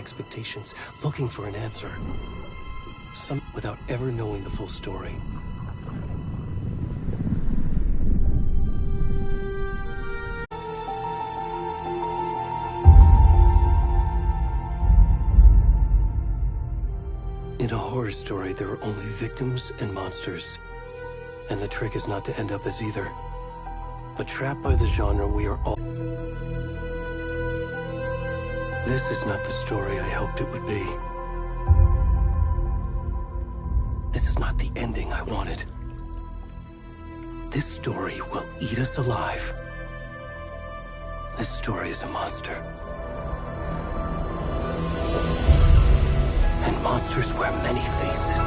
expectations, looking for an answer. Some without ever knowing the full story. In a horror story, there are only victims and monsters. And the trick is not to end up as either. But trapped by the genre, we are all... This is not the story I hoped it would be. This is not the ending I wanted. This story will eat us alive. This story is a monster. And monsters wear many faces.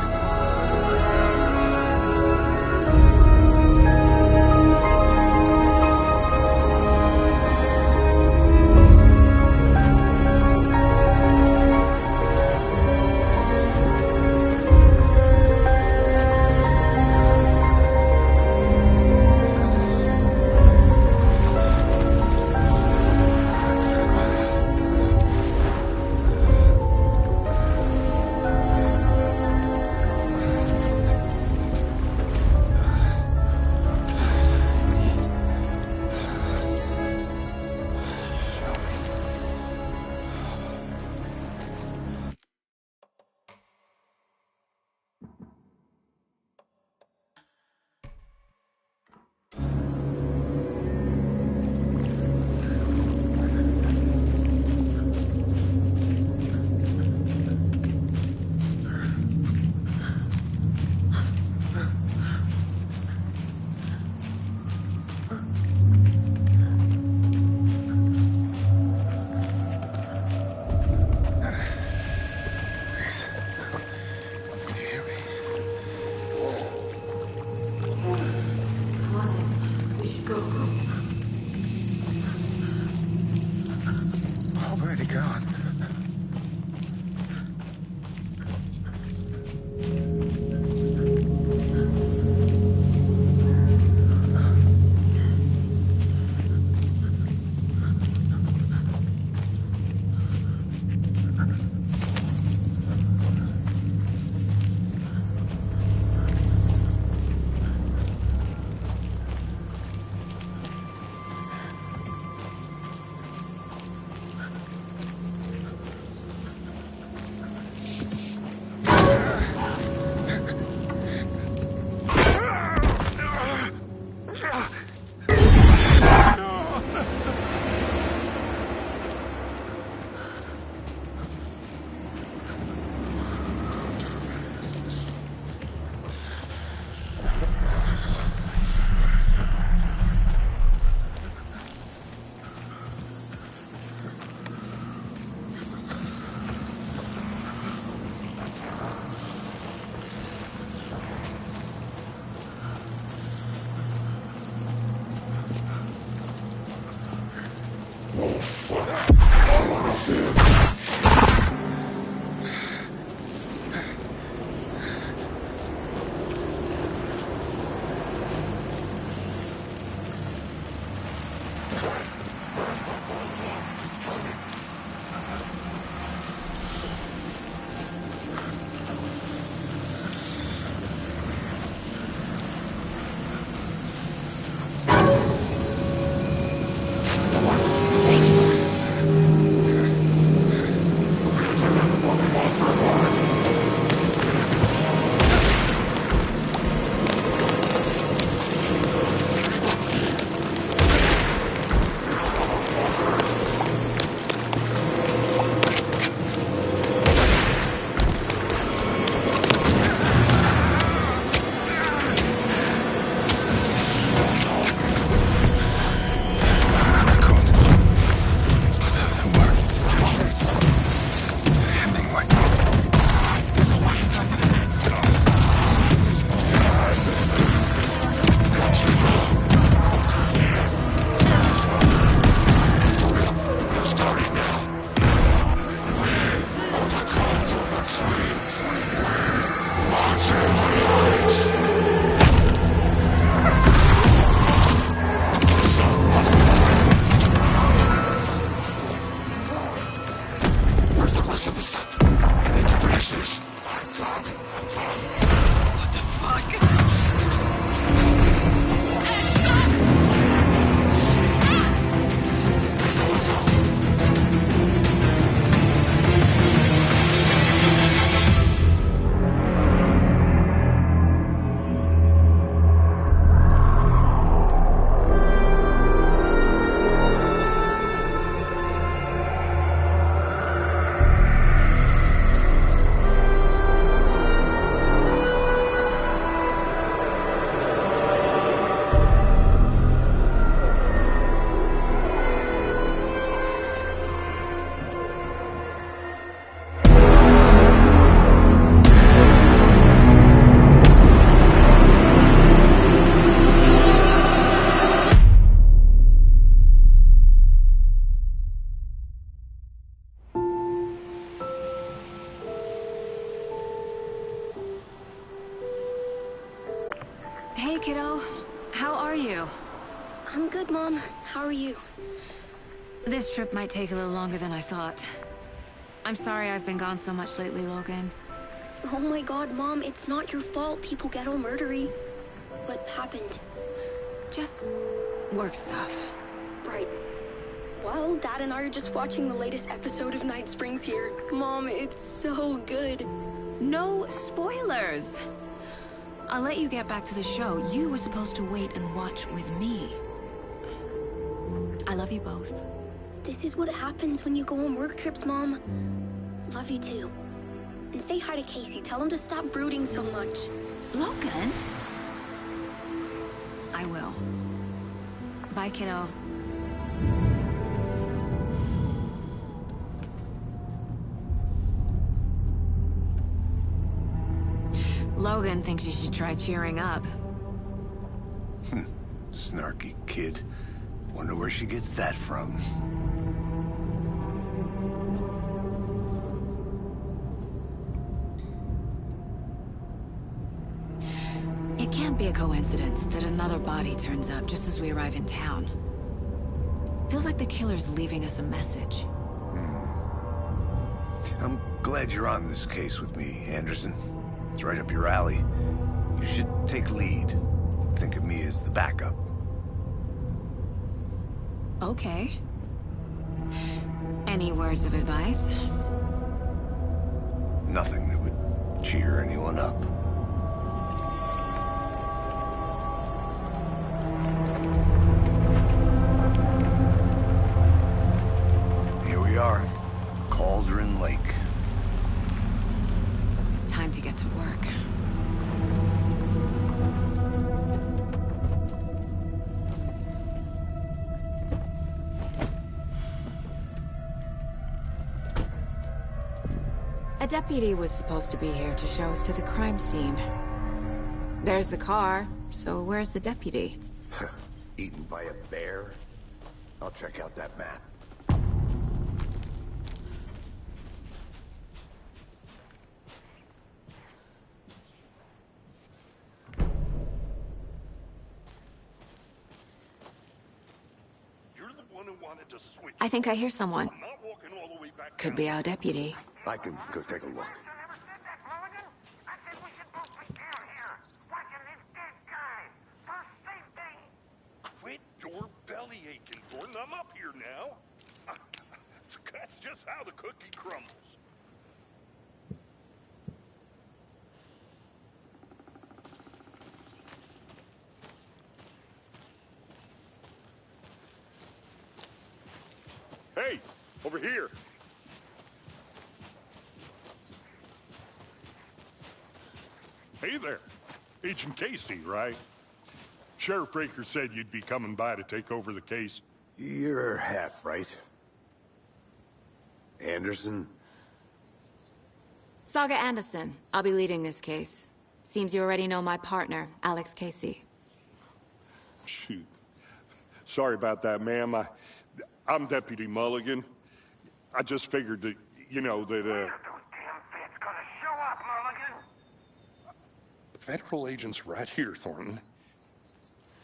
rest of the stuff. I need to finish this. What the fuck? Hey, kiddo. How are you? I'm good, Mom. How are you? This trip might take a little longer than I thought. I'm sorry I've been gone so much lately, Logan. Oh my god, Mom, it's not your fault people get all murdery. What happened? Just work stuff. Right. Well, Dad and I are just watching the latest episode of Night Springs here. Mom, it's so good. No spoilers! I'll let you get back to the show. You were supposed to wait and watch with me. I love you both. This is what happens when you go on work trips, Mom. Love you too. And say hi to Casey. Tell him to stop brooding so much. Logan? I will. Bye, kiddo. Logan thinks you should try cheering up. Snarky kid. Wonder where she gets that from. It can't be a coincidence that another body turns up just as we arrive in town. Feels like the killer's leaving us a message. I'm glad you're on this case with me, Anderson. It's right up your alley. You should take lead. Think of me as the backup. Okay. Any words of advice? Nothing that would cheer anyone up. Here we are. Cauldron Lake. Time to get to work. A deputy was supposed to be here to show us to the crime scene. There's the car, so where's the deputy? Eaten by a bear? I'll check out that map. I think I hear someone. Could be our deputy. I can go take a look. Quit your belly aching, Gordon. I'm up here now. That's just how the cookie crumbles. Hey, over here. Hey there. Agent Casey, right? Sheriff Breaker said you'd be coming by to take over the case. You're half right. Anderson? Saga Anderson. I'll be leading this case. Seems you already know my partner, Alex Casey. Shoot. Sorry about that, ma'am. I'm Deputy Mulligan. I just figured that, you know, that, Federal agent's right here, Thornton.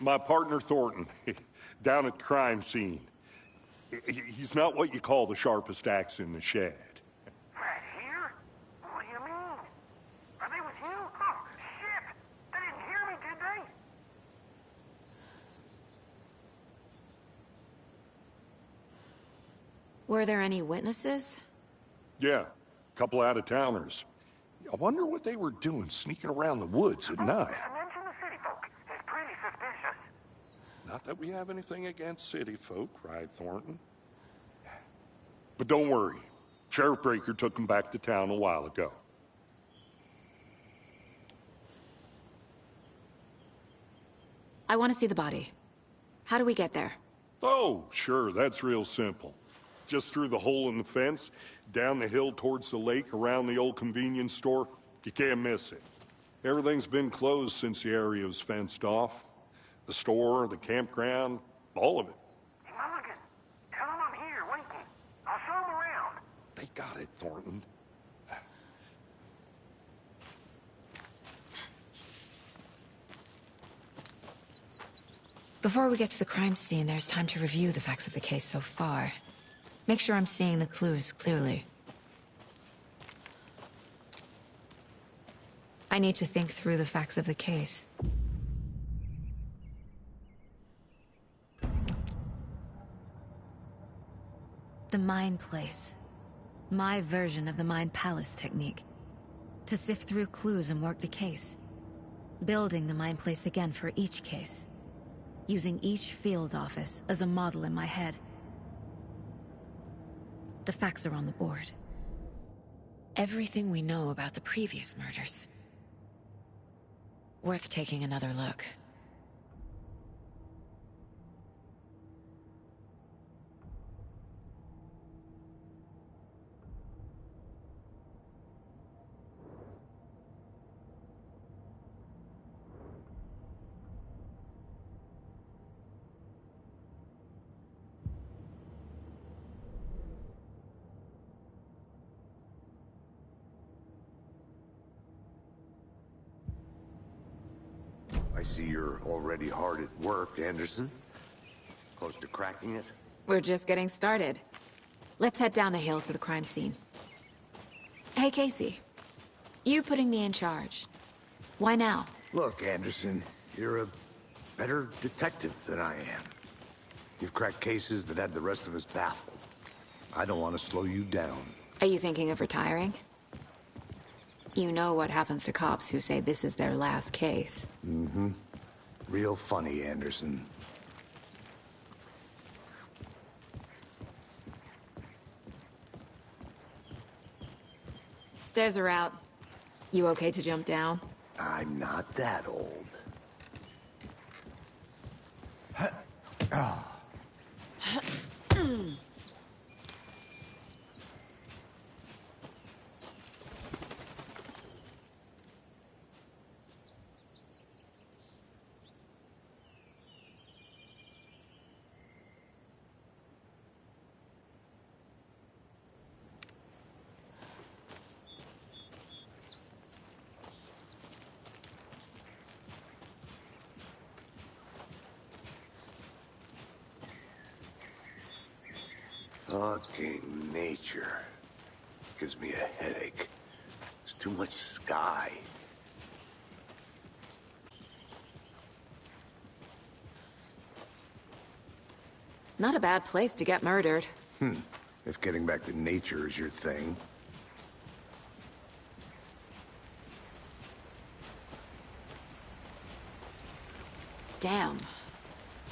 My partner, Thornton, down at the crime scene. He's not what you call the sharpest axe in the shed. Right. Were there any witnesses? Yeah, a couple out-of-towners. I wonder what they were doing sneaking around the woods at night. Mention the city folk. It's pretty suspicious. Not that we have anything against city folk, cried Thornton. But don't worry. Sheriff Breaker took them back to town a while ago. I want to see the body. How do we get there? Oh, sure, that's real simple. Just through the hole in the fence, down the hill towards the lake, around the old convenience store. You can't miss it. Everything's been closed since the area was fenced off. The store, the campground, all of it. Hey, Mulligan, tell him I'm here waiting. I'll show him around. They got it, Thornton. Before we get to the crime scene, there's time to review the facts of the case so far. Make sure I'm seeing the clues clearly. I need to think through the facts of the case. The Mind Place. My version of the Mind Palace technique. To sift through clues and work the case. Building the Mind Place again for each case. Using each field office as a model in my head. The facts are on the board. Everything we know about the previous murders. Worth taking another look. I see you're already hard at work, Anderson. Close to cracking it? We're just getting started. Let's head down the hill to the crime scene. Hey, Casey. You putting me in charge. Why now? Look, Anderson, you're a better detective than I am. You've cracked cases that had the rest of us baffled. I don't want to slow you down. Are you thinking of retiring? You know what happens to cops who say this is their last case. Mm-hmm. Real funny, Anderson. Stairs are out. You okay to jump down? I'm not that old. Fucking nature. Gives me a headache. There's too much sky. Not a bad place to get murdered. If getting back to nature is your thing. Damn.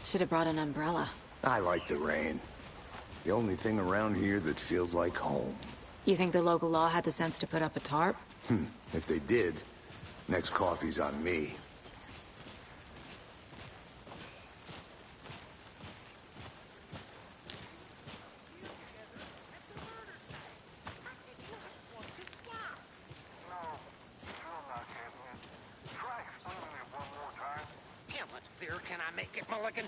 Should have brought an umbrella. I like the rain. The only thing around here that feels like home. You think the local law had the sense to put up a tarp? If they did, next coffee's on me. How much clearer can I make it, Mulligan?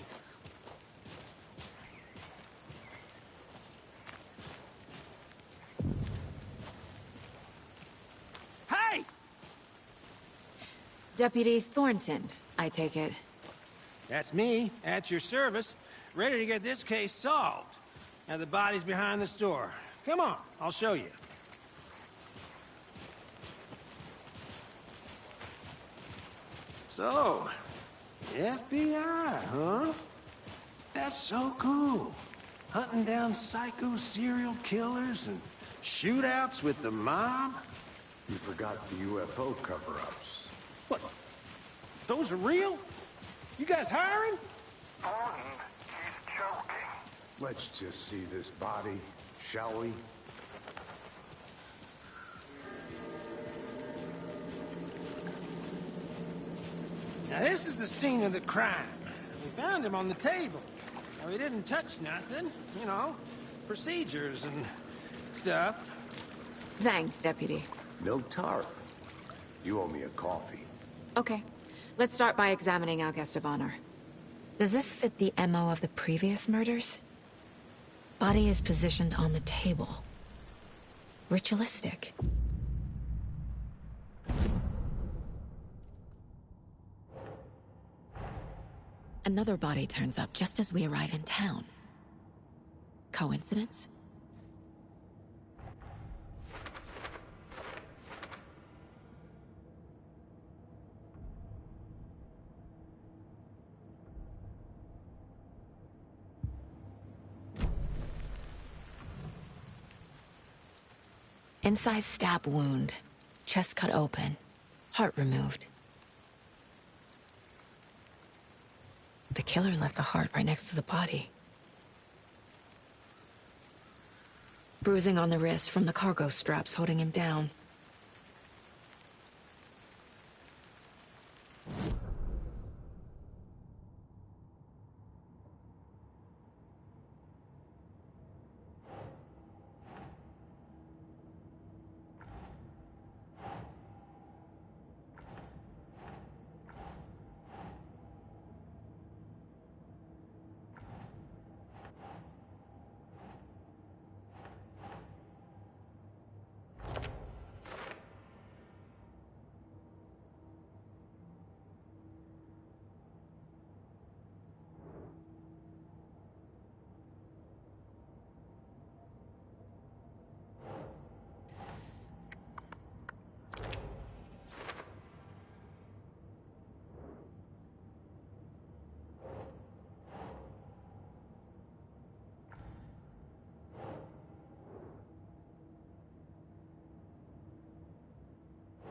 Hey! Deputy Thornton, I take it. That's me, at your service, ready to get this case solved. Now the body's behind the store. Come on, I'll show you. So, FBI, huh? That's so cool. Hunting down psycho serial killers and shootouts with the mob? You forgot the UFO cover-ups. What? Those are real? You guys hiring? Thornton, he's joking. Let's just see this body, shall we? Now this is the scene of the crime. We found him on the table. Now, he didn't touch nothing, you know, procedures and stuff. Thanks, Deputy. No tar. You owe me a coffee. Okay. Let's start by examining our guest of honor. Does this fit the MO of the previous murders? Body is positioned on the table. Ritualistic. Another body turns up just as we arrive in town. Coincidence? Incised stab wound. Chest cut open. Heart removed. The killer left the heart right next to the body. Bruising on the wrist from the cargo straps holding him down.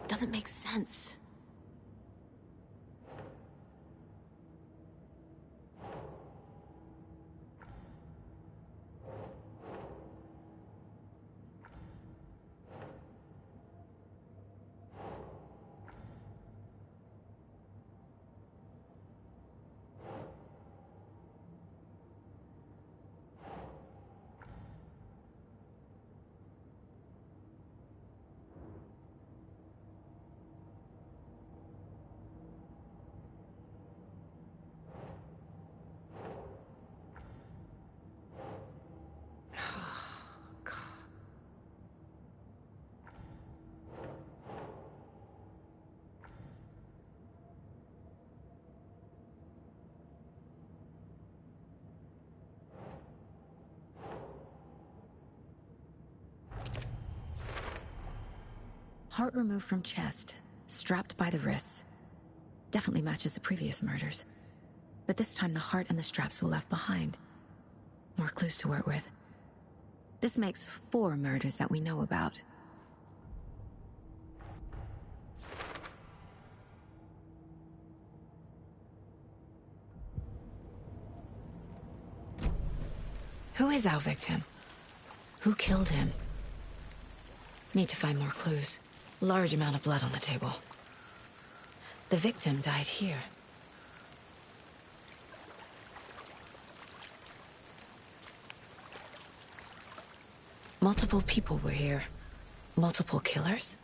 Doesn't make sense. Heart removed from chest, strapped by the wrists. Definitely matches the previous murders. But this time the heart and the straps were left behind. More clues to work with. This makes 4 murders that we know about. Who is our victim? Who killed him? Need to find more clues. Large amount of blood on the table. The victim died here. Multiple people were here. Multiple killers?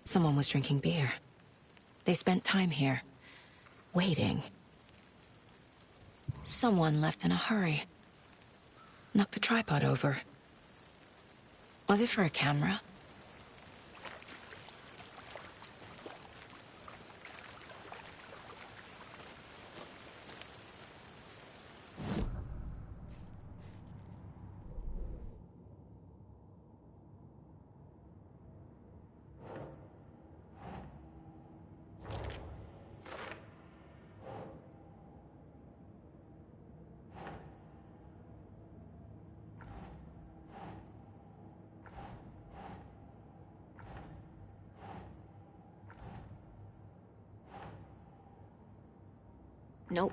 Someone was drinking beer. They spent time here, waiting. Someone left in a hurry. Knocked the tripod over. Was it for a camera? Nope.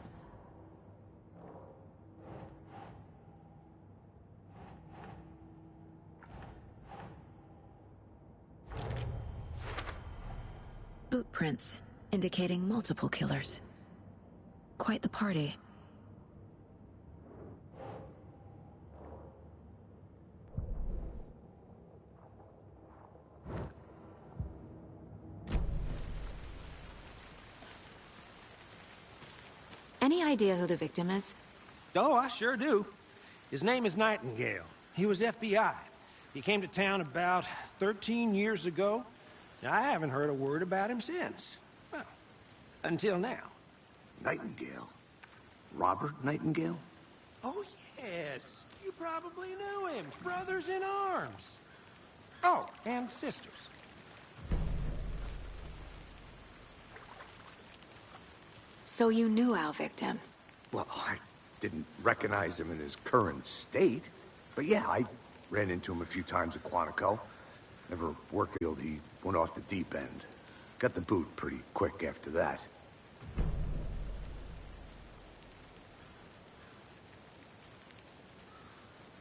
Boot prints, indicating multiple killers. Quite the party. Any idea who the victim is? Oh, I sure do. His name is Nightingale. He was FBI. He came to town about 13 years ago. I haven't heard a word about him since. Well, until now. Nightingale? Robert Nightingale? Oh, yes. You probably knew him. Brothers in arms. Oh, and sisters. So you knew our victim? Well, I didn't recognize him in his current state. But yeah, I ran into him a few times at Quantico. Never worked field, he went off the deep end. Got the boot pretty quick after that.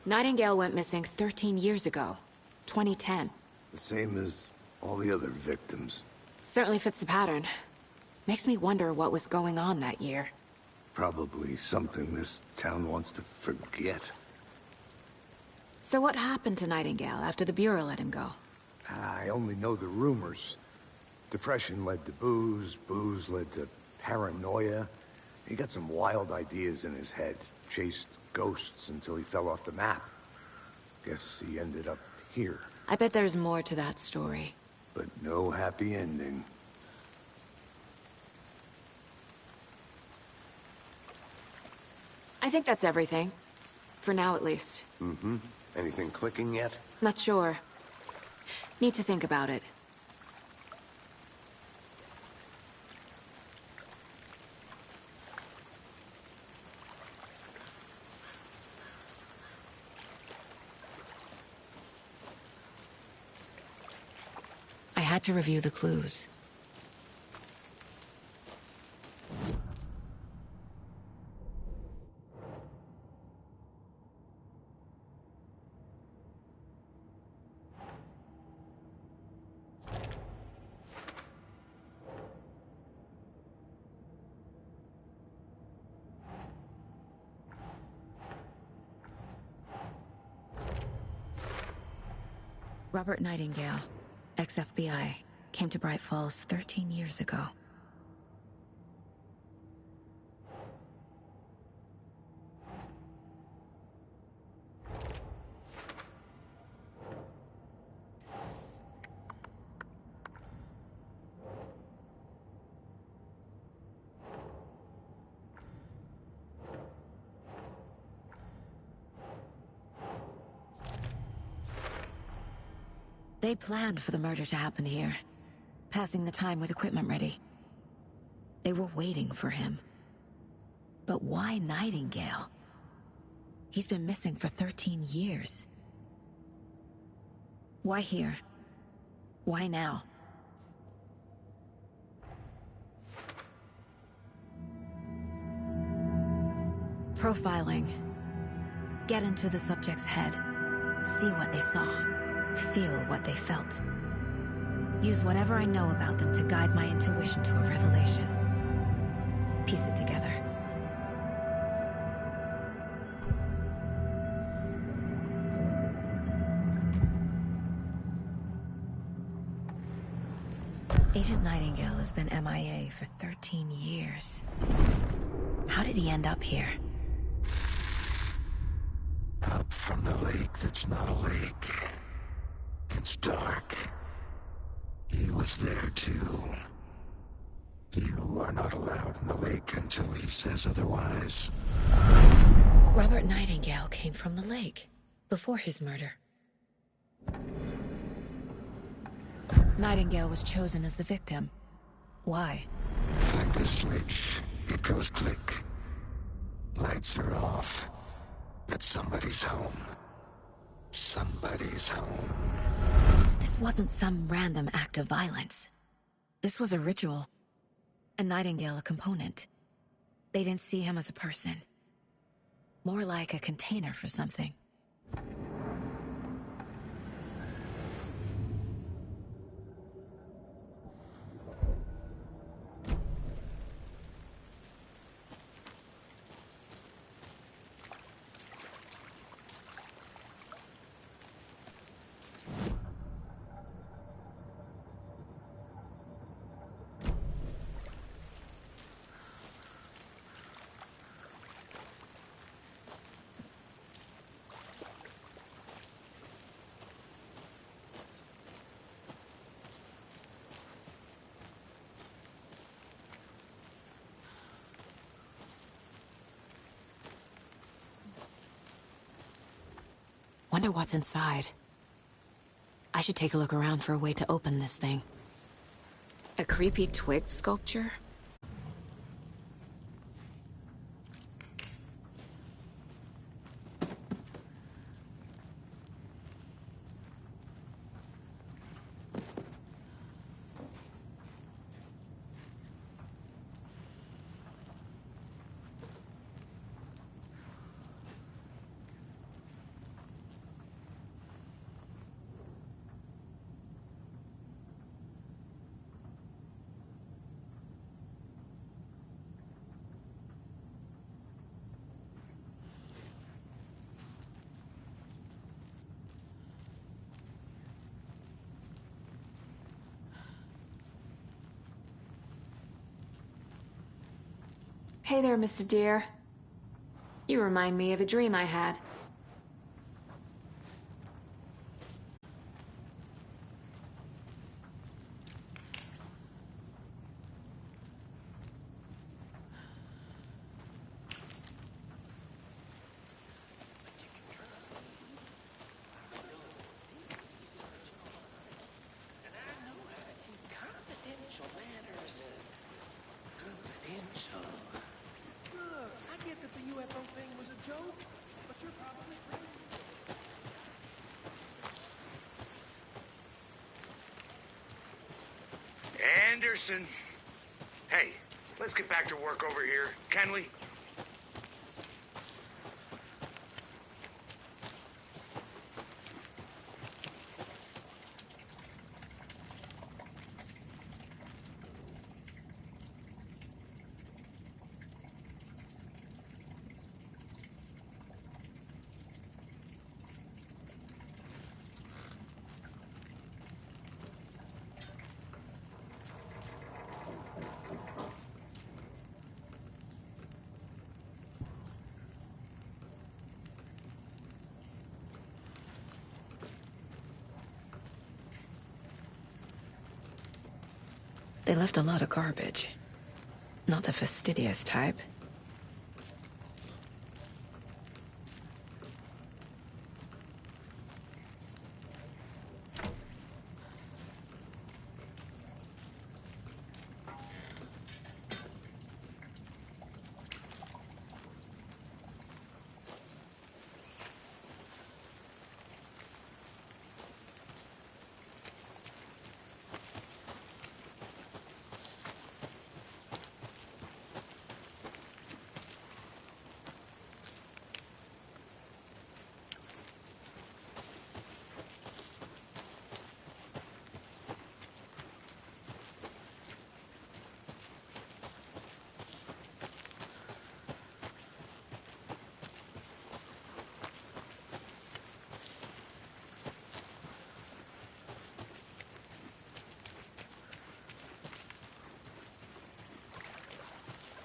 Nightingale went missing 13 years ago. 2010. The same as all the other victims. Certainly fits the pattern. Makes me wonder what was going on that year. Probably something this town wants to forget. So what happened to Nightingale after the Bureau let him go? I only know the rumors. Depression led to booze, booze led to paranoia. He got some wild ideas in his head, chased ghosts until he fell off the map. Guess he ended up here. I bet there's more to that story. But no happy ending. I think that's everything. For now, at least. Mm-hmm. Anything clicking yet? Not sure. Need to think about it. I had to review the clues. Robert Nightingale, ex-FBI, came to Bright Falls 13 years ago. They planned for the murder to happen here, passing the time with equipment ready. They were waiting for him. But why Nightingale? He's been missing for 13 years. Why here? Why now? Profiling. Get into the subject's head. See what they saw. Feel what they felt. Use whatever I know about them to guide my intuition to a revelation. Piece it together. Agent Nightingale has been MIA for 13 years. How did he end up here? Up from the lake that's not a lake. It's dark. He was there too. You are not allowed in the lake until he says otherwise. Robert Nightingale came from the lake, before his murder. Nightingale was chosen as the victim. Why? Like the switch, it goes click. Lights are off. But somebody's home. Somebody's home. This wasn't some random act of violence. This was a ritual. And Nightingale a component. They didn't see him as a person. More like a container for something. Wonder what's inside. I should take a look around for a way to open this thing. A creepy twig sculpture? Hey there, Mr. Deer. You remind me of a dream I had. I get that the UFO thing was a joke, but you're probably crazy. Anderson. Hey, let's get back to work over here, can we? They left a lot of garbage. Not the fastidious type.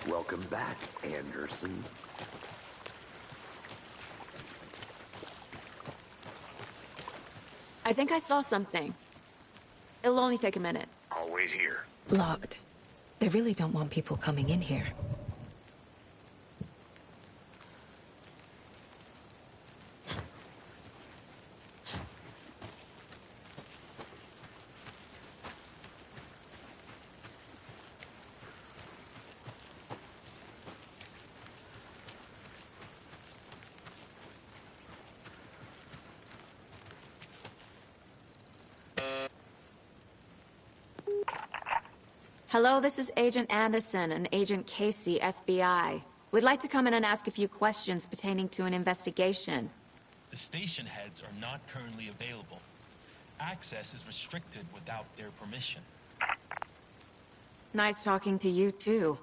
Welcome back, Anderson. I think I saw something. It'll only take a minute. I'll wait here. Locked. They really don't want people coming in here. Hello, this is Agent Anderson and Agent Casey, FBI. We'd like to come in and ask a few questions pertaining to an investigation. The station heads are not currently available. Access is restricted without their permission. Nice talking to you, too.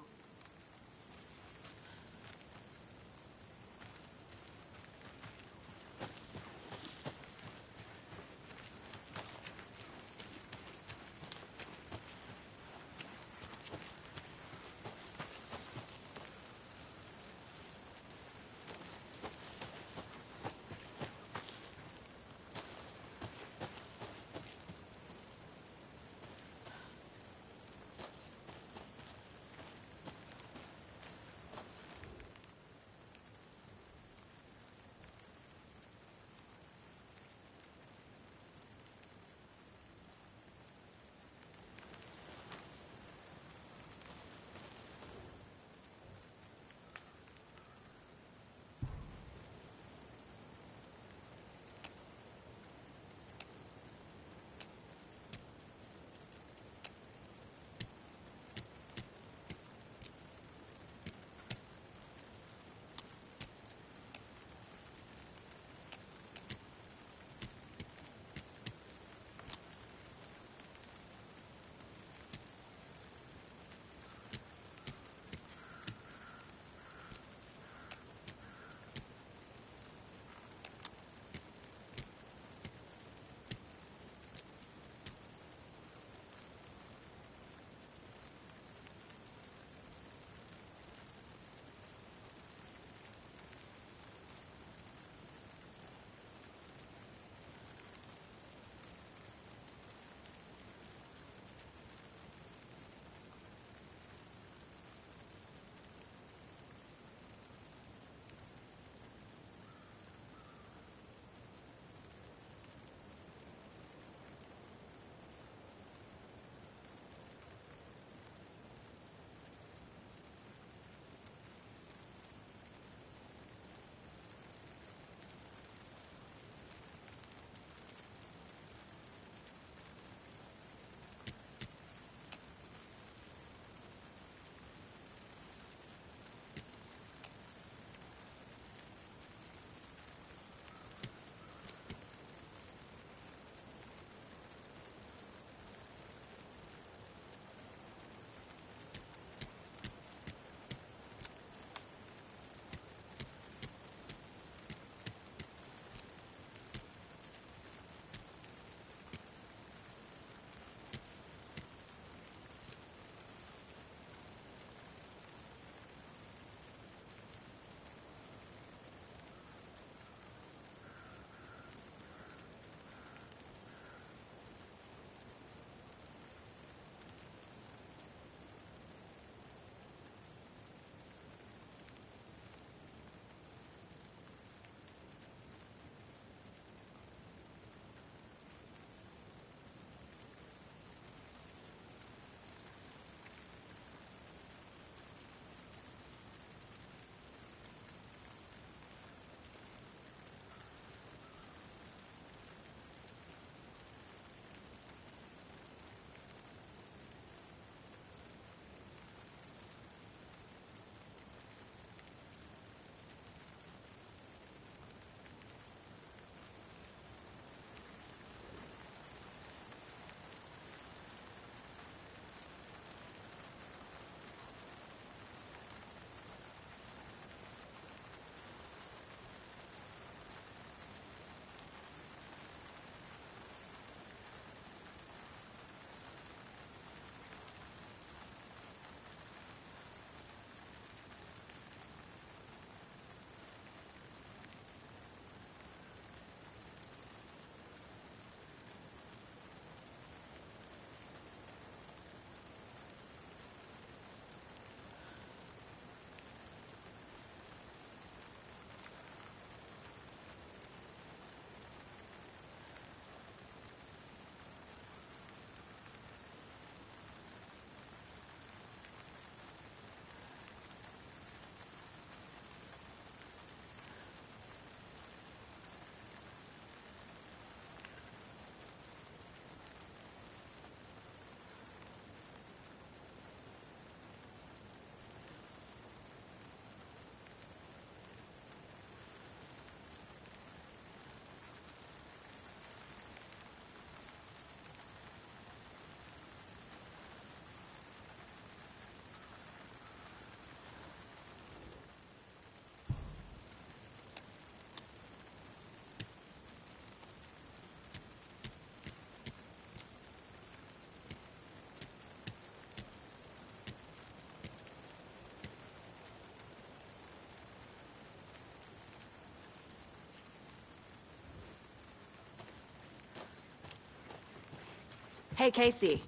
Hey, Casey.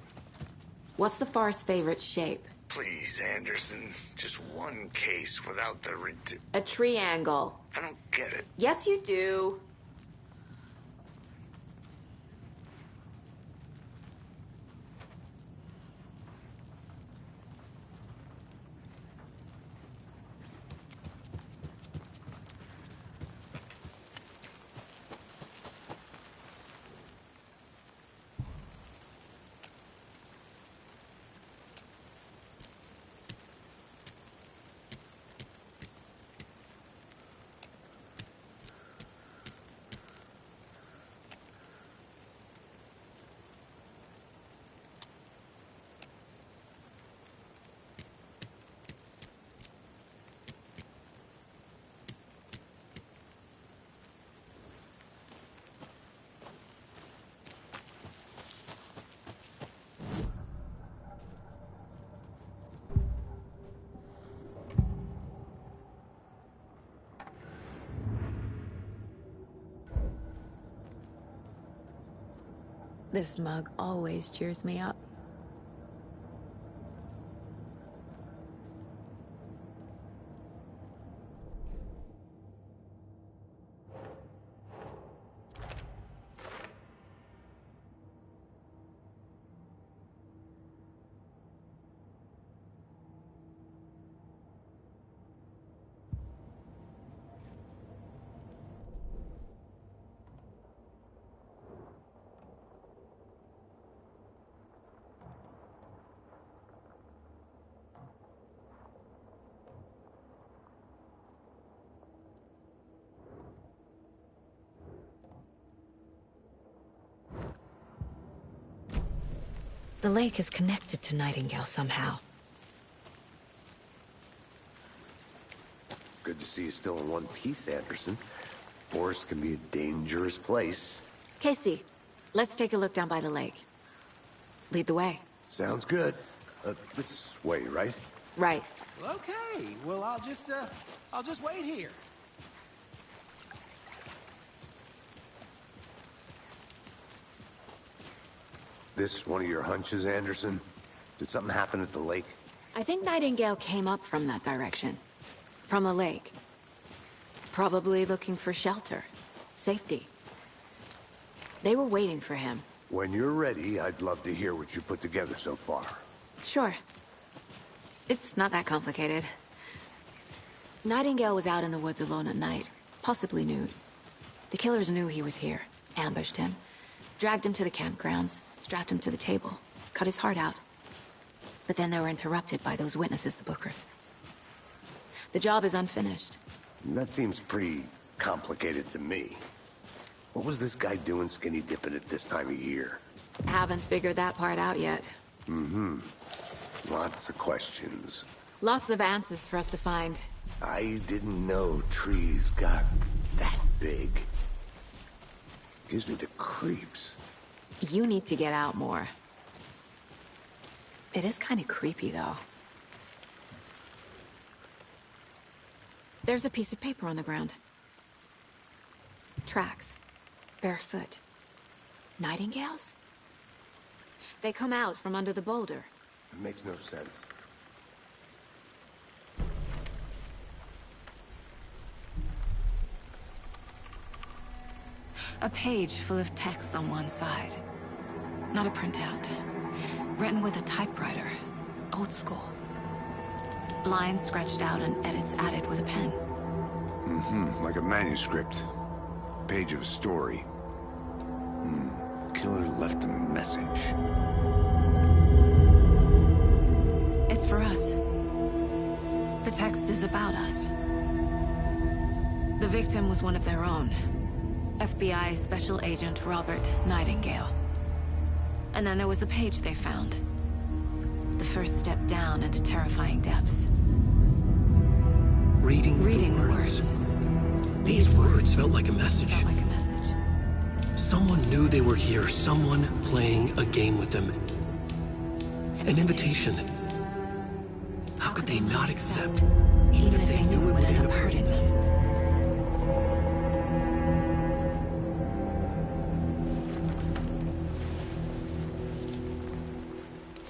What's the far's favorite shape? Please, Anderson. Just one case without the A triangle. I don't get it. Yes, you do. This mug always cheers me up. The lake is connected to Nightingale somehow. Good to see you still in one piece, Anderson. Forest can be a dangerous place. Casey, let's take a look down by the lake. Lead the way. Sounds good. This way, right? Right. Okay, well, I'll just wait here. This one of your hunches, Anderson? Did something happen at the lake? I think Nightingale came up from that direction. From the lake. Probably looking for shelter. Safety. They were waiting for him. When you're ready, I'd love to hear what you put together so far. Sure. It's not that complicated. Nightingale was out in the woods alone at night, possibly nude. The killers knew he was here, ambushed him, dragged him to the campgrounds, strapped him to the table, cut his heart out. But then they were interrupted by those witnesses, the Bookers. The job is unfinished. That seems pretty complicated to me. What was this guy doing skinny dipping at this time of year? Haven't figured that part out yet. Mm-hmm. Lots of questions. Lots of answers for us to find. I didn't know trees got that big. Gives me the creeps. You need to get out more. It is kind of creepy, though. There's a piece of paper on the ground. Tracks. Barefoot. Nightingales? They come out from under the boulder. It makes no sense. A page full of text on one side. Not a printout. Written with a typewriter. Old school. Lines scratched out and edits added with a pen. Mm-hmm. Like a manuscript. Page of a story. Killer left a message. It's for us. The text is about us. The victim was one of their own. FBI Special Agent Robert Nightingale. And then there was the page they found. The first step down into terrifying depths. Reading the words. These words felt like a message. Someone knew they were here, someone playing a game with them. An invitation. How could they not accept, even if they knew it would end up hurting them?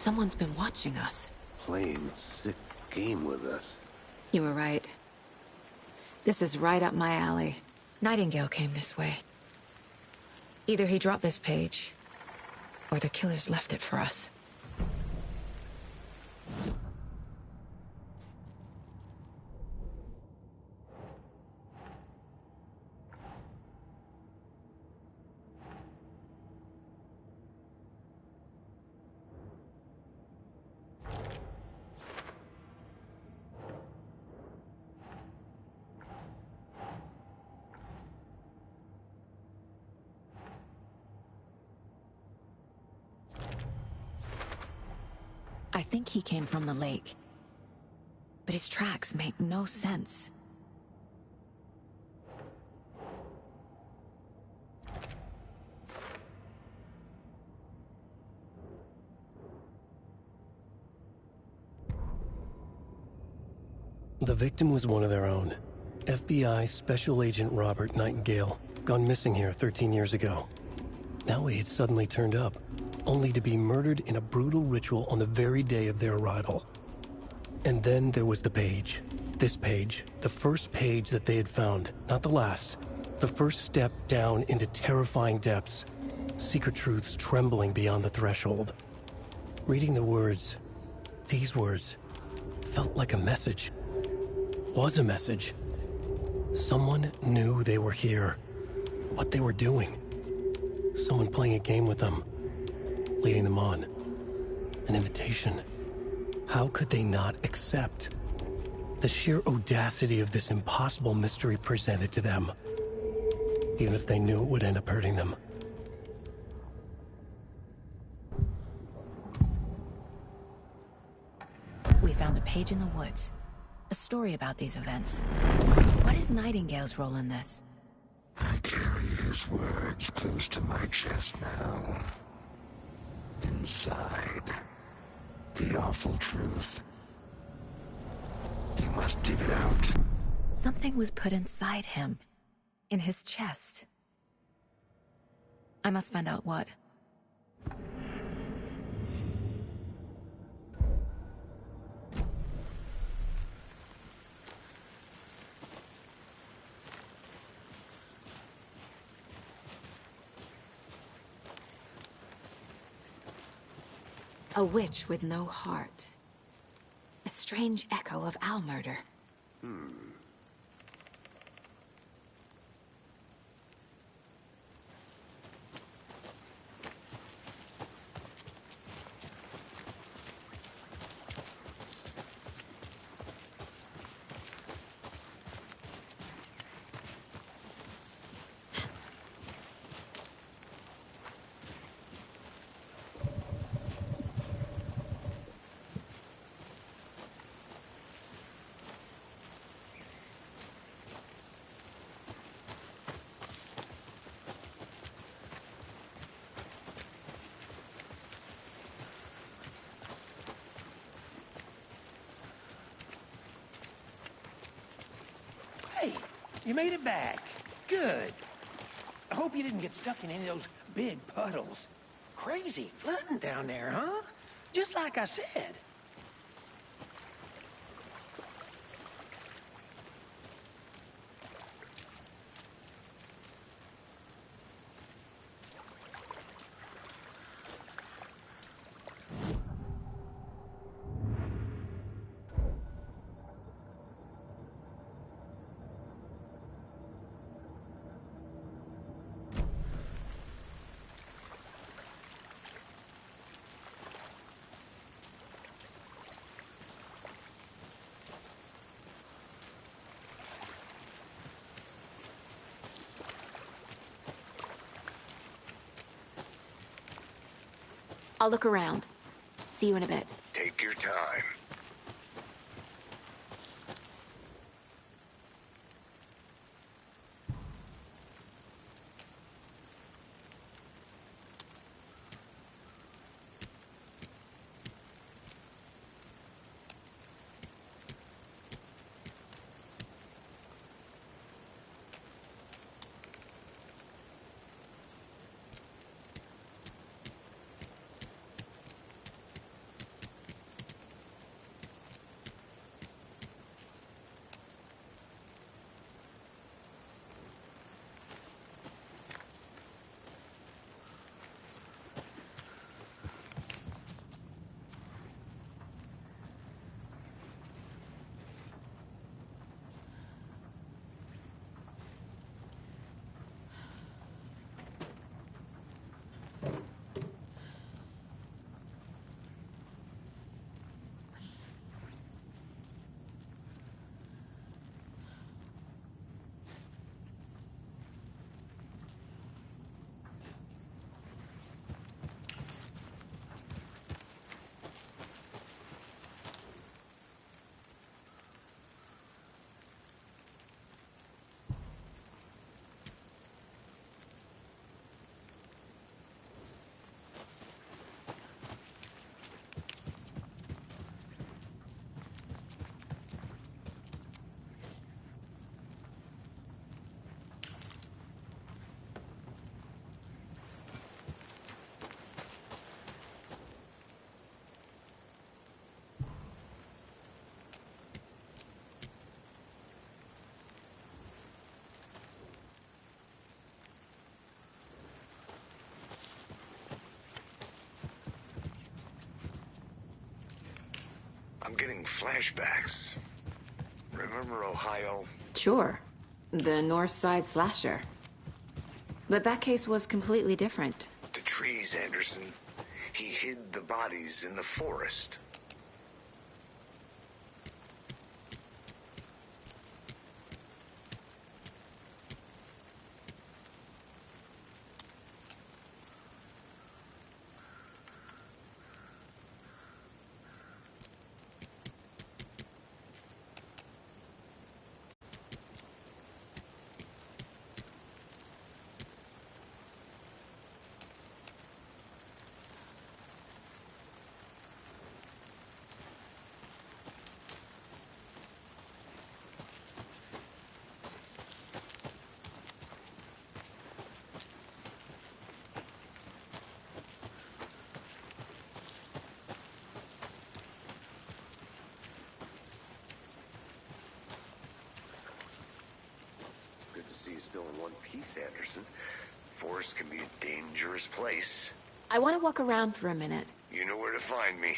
Someone's been watching us. Playing a sick game with us. You were right. This is right up my alley. Nightingale came this way. Either he dropped this page, or the killers left it for us. I think he came from the lake. But his tracks make no sense. The victim was one of their own. FBI Special Agent Robert Nightingale, gone missing here 13 years ago. Now he had suddenly turned up, only to be murdered in a brutal ritual on the very day of their arrival. And then there was the page. This page, the first page that they had found, not the last. The first step down into terrifying depths. Secret truths trembling beyond the threshold. Reading the words, these words, felt like a message. Was a message. Someone knew they were here. What they were doing. Someone playing a game with them. Leading them on. An invitation. How could they not accept? The sheer audacity of this impossible mystery presented to them. Even if they knew it would end up hurting them. We found a page in the woods. A story about these events. What is Nightingale's role in this? I carry his words close to my chest now. Inside, the awful truth. You must dig it out. Something was put inside him. In his chest. I must find out what. A witch with no heart. A strange echo of owl murder. Hey, you made it back. Good. I hope you didn't get stuck in any of those big puddles. Crazy flooding down there, huh? Just like I said. I'll look around. See you in a bit. Take your time. flashbacks. Remember Ohio? Sure. The North Side slasher. But that case was completely different. The trees, Anderson. He hid the bodies in the forest. Still in one piece, Anderson. Forest can be a dangerous place. I want to walk around for a minute. You know where to find me.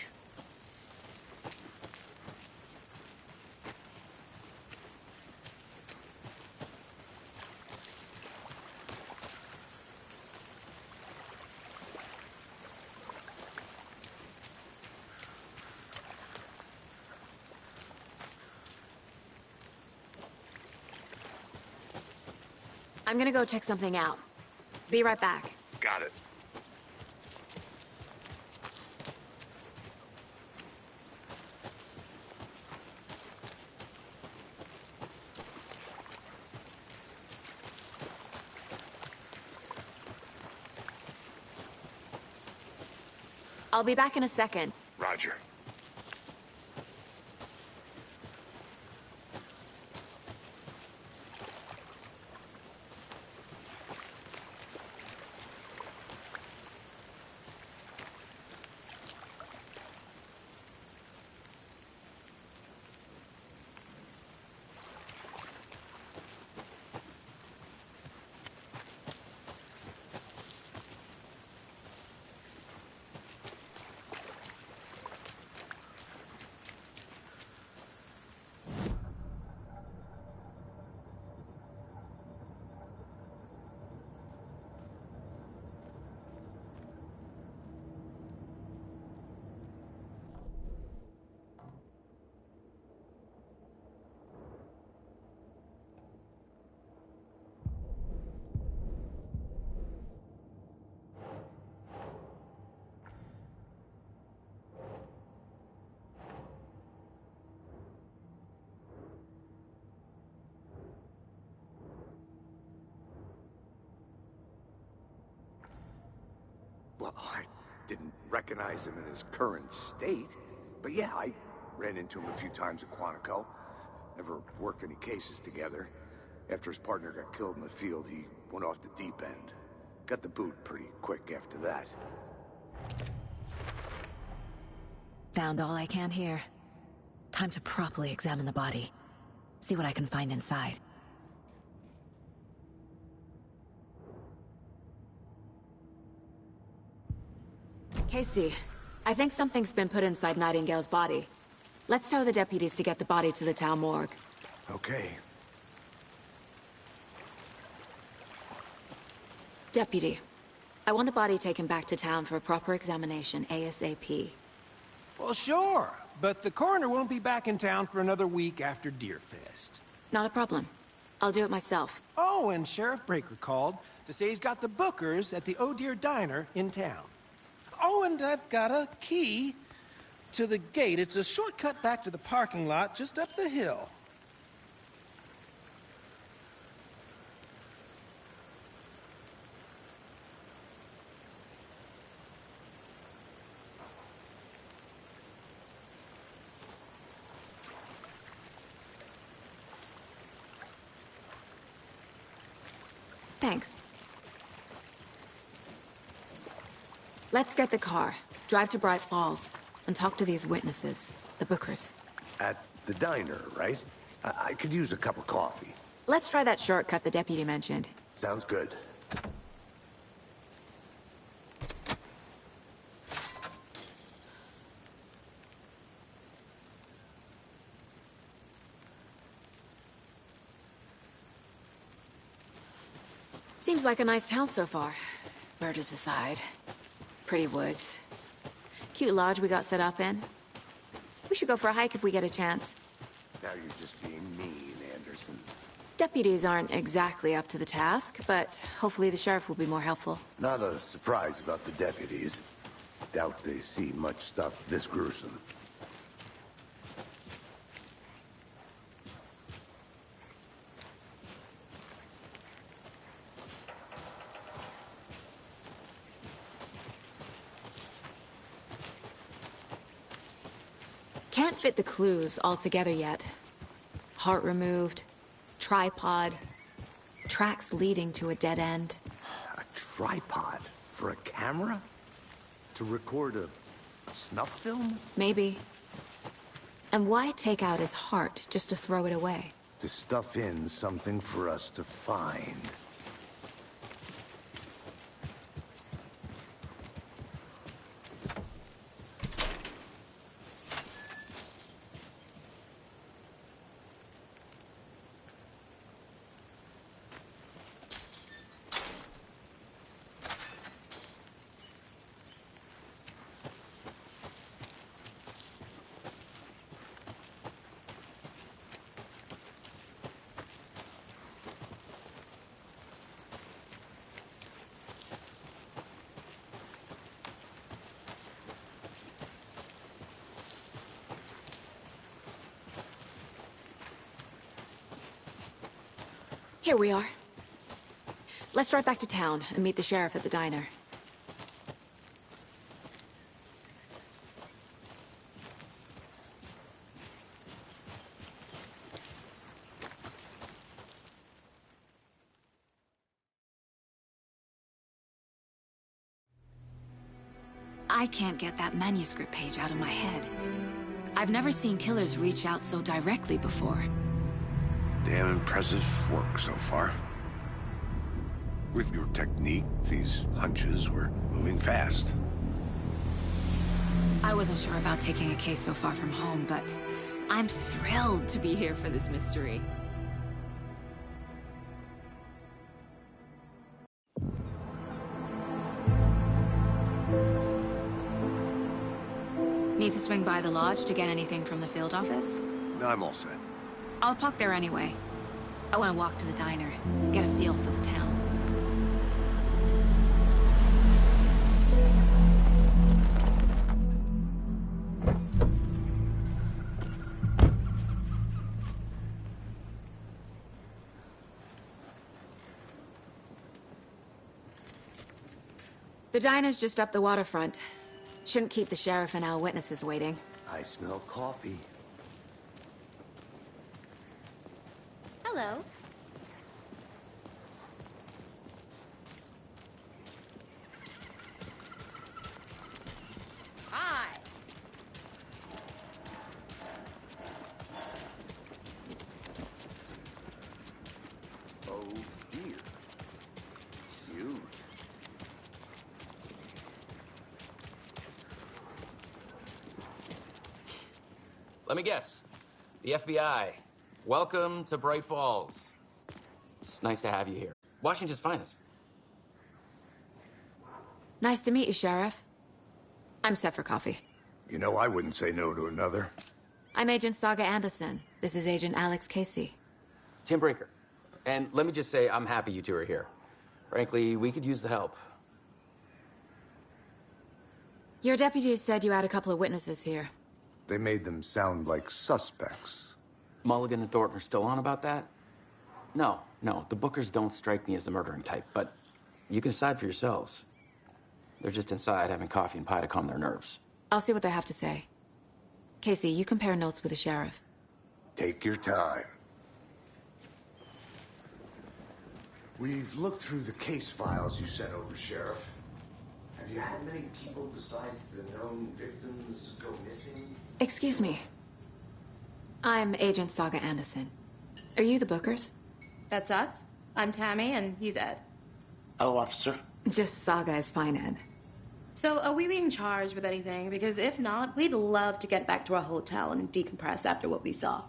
I'm gonna go check something out. Be right back. Got it. I'll be back in a second. Roger. Well, I didn't recognize him in his current state. But yeah, I ran into him a few times at Quantico. Never worked any cases together. After his partner got killed in the field, he went off the deep end. Got the boot pretty quick after that. Found all I can here. Time to properly examine the body. See what I can find inside. Casey, I think something's been put inside Nightingale's body. Let's tell the deputies to get the body to the town morgue. Okay. Deputy, I want the body taken back to town for a proper examination ASAP. Well, sure, but the coroner won't be back in town for another week after Deerfest. Not a problem. I'll do it myself. Oh, and Sheriff Breaker called to say he's got the Bookers at the Oh Deer Diner in town. Oh, and I've got a key to the gate. It's a shortcut back to the parking lot just up the hill. Thanks. Let's get the car, drive to Bright Falls, and talk to these witnesses, the Bookers. At the diner, right? I could use a cup of coffee. Let's try that shortcut the deputy mentioned. Sounds good. Seems like a nice town so far. Murders aside. Pretty woods. Cute lodge we got set up in. We should go for a hike if we get a chance. Now you're just being mean, Anderson. Deputies aren't exactly up to the task, but hopefully the sheriff will be more helpful. Not a surprise about the deputies. Doubt they see much stuff this gruesome. Can't fit the clues all together yet. Heart removed, tripod, tracks leading to a dead end. A tripod? For a camera? To record a snuff film? Maybe. And why take out his heart just to throw it away? To stuff in something for us to find. Here we are. Let's drive back to town and meet the sheriff at the diner. I can't get that manuscript page out of my head. I've never seen killers reach out so directly before. Damn impressive work so far. With your technique, these hunches were moving fast. I wasn't sure about taking a case so far from home, but I'm thrilled to be here for this mystery. Need to swing by the lodge to get anything from the field office? I'm all set. I'll park there anyway. I want to walk to the diner, get a feel for the town. The diner's just up the waterfront. Shouldn't keep the sheriff and our witnesses waiting. I smell coffee. Hello. Hi. Oh dear. Huge. Let me guess. The FBI. Welcome to Bright Falls. It's nice to have you here. Washington's finest. Nice to meet you, Sheriff. I'm set for coffee. You know, I wouldn't say no to another. I'm Agent Saga Anderson. This is Agent Alex Casey. Tim Breaker. And let me just say, I'm happy you two are here. Frankly, we could use the help. Your deputies said you had a couple of witnesses here. They made them sound like suspects. Mulligan and Thornton are still on about that? No, the Bookers don't strike me as the murdering type, but you can decide for yourselves. They're just inside having coffee and pie to calm their nerves. I'll see what they have to say. Casey, you compare notes with the sheriff. Take your time. We've looked through the case files you sent over, Sheriff. Have you had many people besides the known victims go missing? Excuse me. I'm Agent Saga Anderson. Are you the Bookers? That's us. I'm Tammy, and he's Ed. Hello, officer. Just Saga is fine, Ed. So, are we being charged with anything? Because if not, we'd love to get back to our hotel and decompress after what we saw.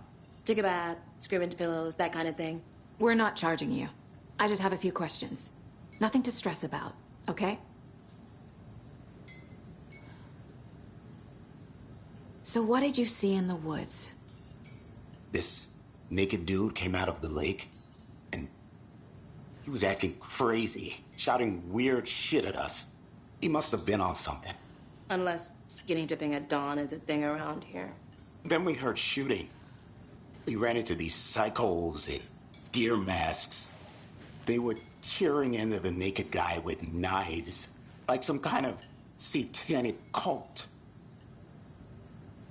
Take a bath, scream into pillows, that kind of thing. We're not charging you. I just have a few questions. Nothing to stress about, okay? So what did you see in the woods? This naked dude came out of the lake, and he was acting crazy, shouting weird shit at us. He must have been on something. Unless skinny dipping at dawn is a thing around here. Then we heard shooting. We ran into these psychos in deer masks. They were tearing into the naked guy with knives, like some kind of satanic cult.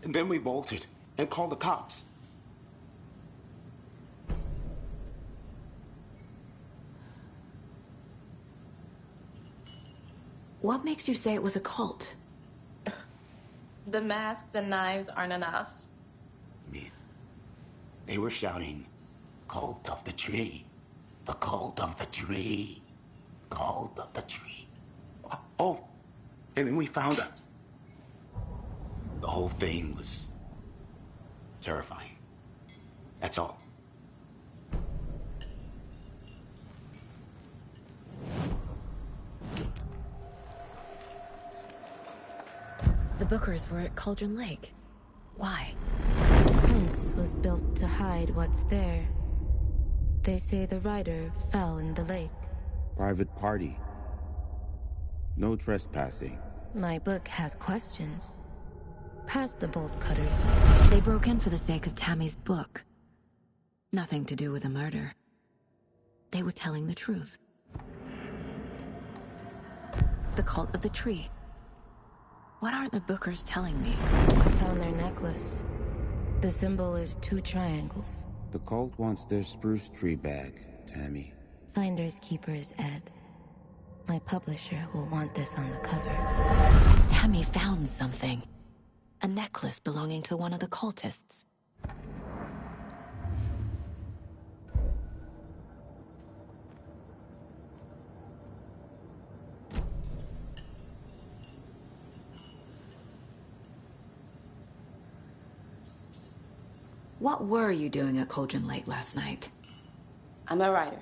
And then we bolted and called the cops. What makes you say it was a cult? The masks and knives aren't enough. They were shouting, "Cult of the tree. The cult of the tree. Cult of the tree." Oh, and then we found her. The whole thing was terrifying. That's all. The Bookers were at Cauldron Lake. Why? The fence was built to hide what's there. They say the rider fell in the lake. Private party. No trespassing. My book has questions. Past the bolt cutters. They broke in for the sake of Tammy's book. Nothing to do with the murder. They were telling the truth. The cult of the tree. What aren't the Bookers telling me? I found their necklace. The symbol is 2 triangles. The cult wants their spruce tree bag, Tammy. Finders keepers, Ed. My publisher will want this on the cover. Tammy found something. A necklace belonging to one of the cultists. What were you doing at Cauldron Lake last night? I'm a writer.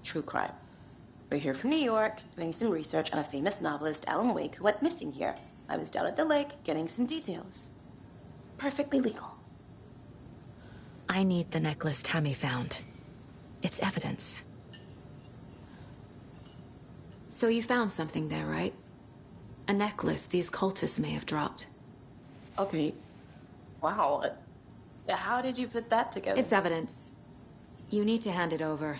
True crime. We're here from New York, doing some research on a famous novelist, Alan Wake, who went missing here. I was down at the lake, getting some details. Perfectly legal. I need the necklace Tammy found. It's evidence. So you found something there, right? A necklace these cultists may have dropped. Okay. Wow. How did you put that together? It's evidence. You need to hand it over.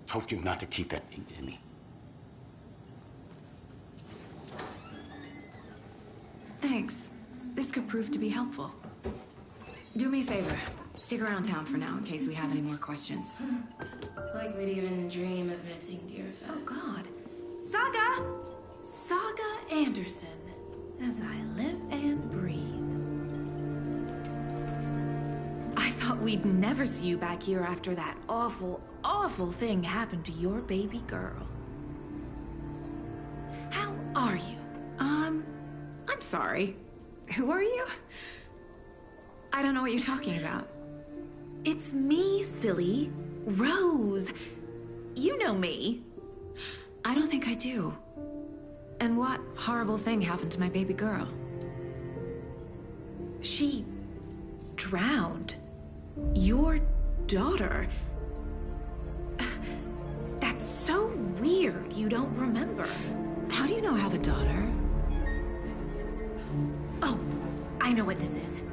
Told you not to keep that thing, Timmy. Thanks. This could prove to be helpful. Do me a favor. Stick around town for now in case we have any more questions. Like we'd even dream of missing dear Fez. Oh, God. Saga! Saga Anderson. As I live and breathe. I thought we'd never see you back here after that awful, awful thing happened to your baby girl. How are you? I'm sorry. Who are you? I don't know what you're talking about. It's me, silly. Rose. You know me. I don't think I do. And what horrible thing happened to my baby girl? She drowned. Your daughter. That's so weird you don't remember. How do you know I have a daughter? Oh, I know what this is.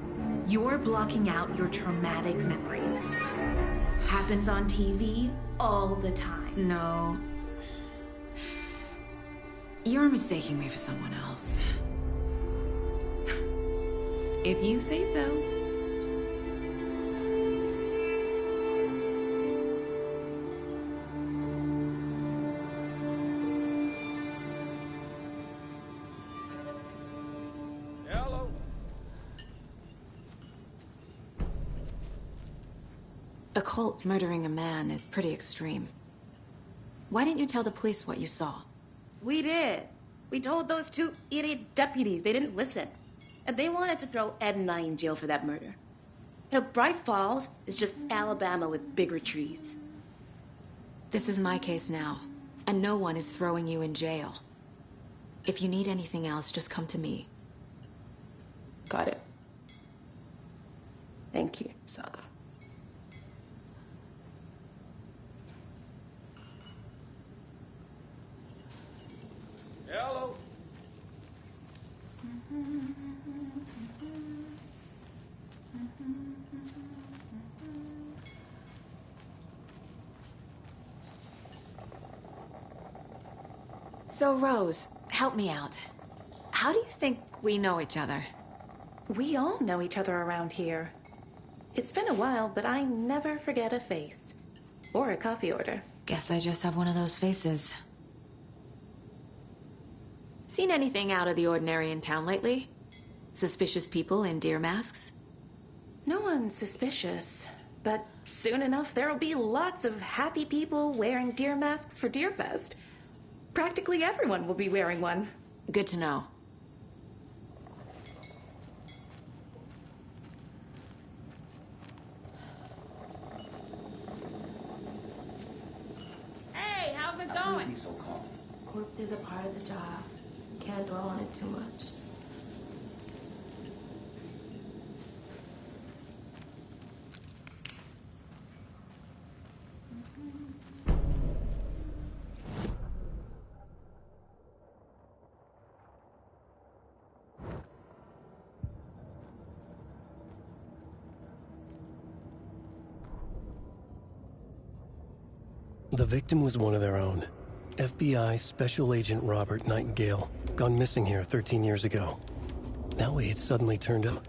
You're blocking out your traumatic memories. Happens on TV all the time. No. You're mistaking me for someone else. If you say so. Hello. A cult murdering a man is pretty extreme. Why didn't you tell the police what you saw? We did. We told those 2 idiot deputies. They didn't listen. And they wanted to throw Ed and I in jail for that murder. You know, Bright Falls is just Alabama with bigger trees. This is my case now, and no one is throwing you in jail. If you need anything else, just come to me. Got it. Thank you, Saga. Hello. So, Rose, help me out. How do you think we know each other? We all know each other around here. It's been a while, but I never forget a face. Or a coffee order. Guess I just have one of those faces. Seen anything out of the ordinary in town lately? Suspicious people in deer masks? No one's suspicious. But soon enough, there'll be lots of happy people wearing deer masks for Deerfest. Practically everyone will be wearing one. Good to know. Hey, how's it going? Be so calm. Corpses are part of the job. Can't dwell on it too much. The victim was one of their own. FBI Special Agent Robert Nightingale, gone missing here 13 years ago. Now he had suddenly turned up.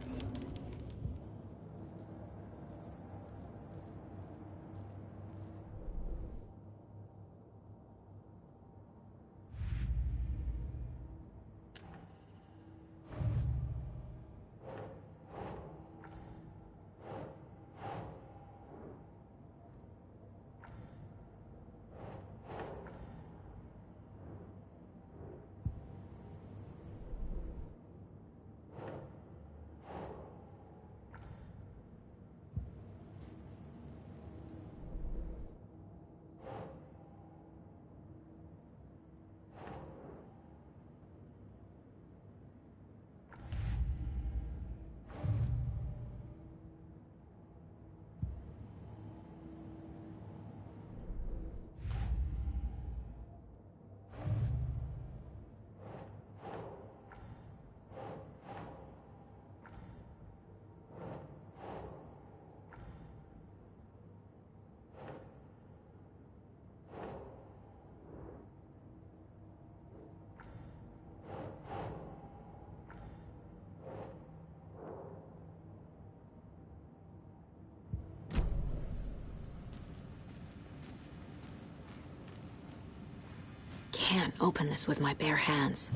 Can't open this with my bare hands.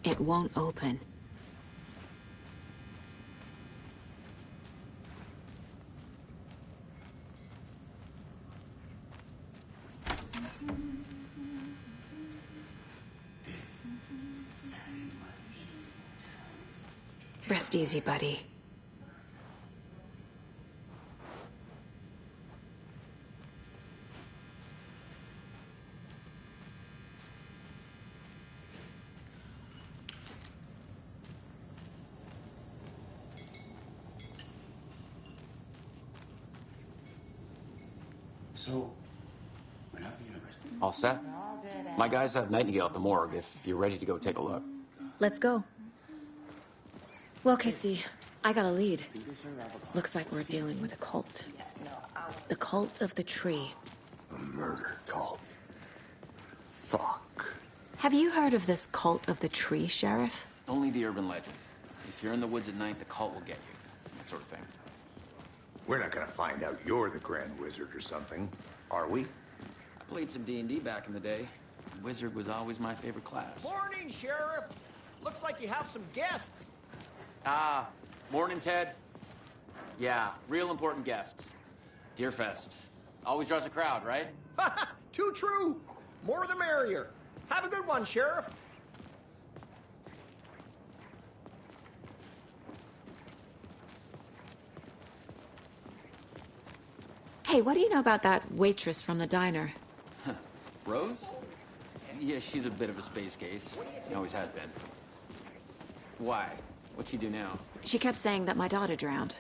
It won't open. Rest easy, buddy. So, we're not being arrested? All set? My guys have Nightingale at the morgue if you're ready to go take a look. Let's go. Well, Casey, I got a lead. Looks like we're dealing with a cult. The cult of the tree. A murder cult. Fuck. Have you heard of this cult of the tree, Sheriff? Only the urban legend. If you're in the woods at night, the cult will get you. That sort of thing. We're not gonna find out you're the Grand Wizard or something, are we? I played some D&D back in the day. Wizard was always my favorite class. Morning, Sheriff. Looks like you have some guests. Morning, Ted. Yeah, real important guests. Deerfest. Always draws a crowd, right? Too true. More the merrier. Have a good one, Sheriff. Hey, what do you know about that waitress from the diner? Rose? Yeah, she's a bit of a space case. Always has been. Why? What'd she do now? She kept saying that my daughter drowned.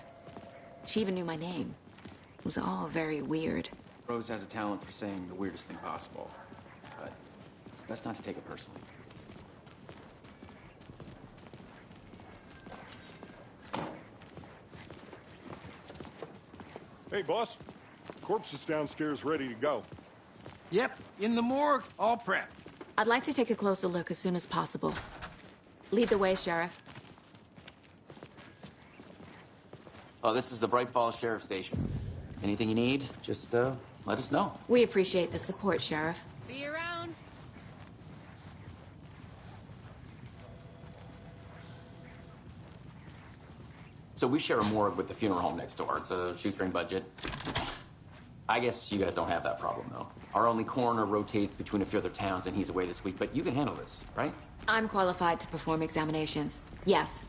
She even knew my name. It was all very weird. Rose has a talent for saying the weirdest thing possible. But it's best not to take it personally. Hey, boss. Corpse is downstairs ready to go. Yep, in the morgue, all prepped. I'd like to take a closer look as soon as possible. Lead the way, Sheriff. Oh, this is the Bright Falls Sheriff Station. Anything you need, just let us know. We appreciate the support, Sheriff. See you around. So we share a morgue with the funeral home next door. It's a shoestring budget. I guess you guys don't have that problem, though. Our only coroner rotates between a few other towns, and he's away this week, but you can handle this, right? I'm qualified to perform examinations. Yes.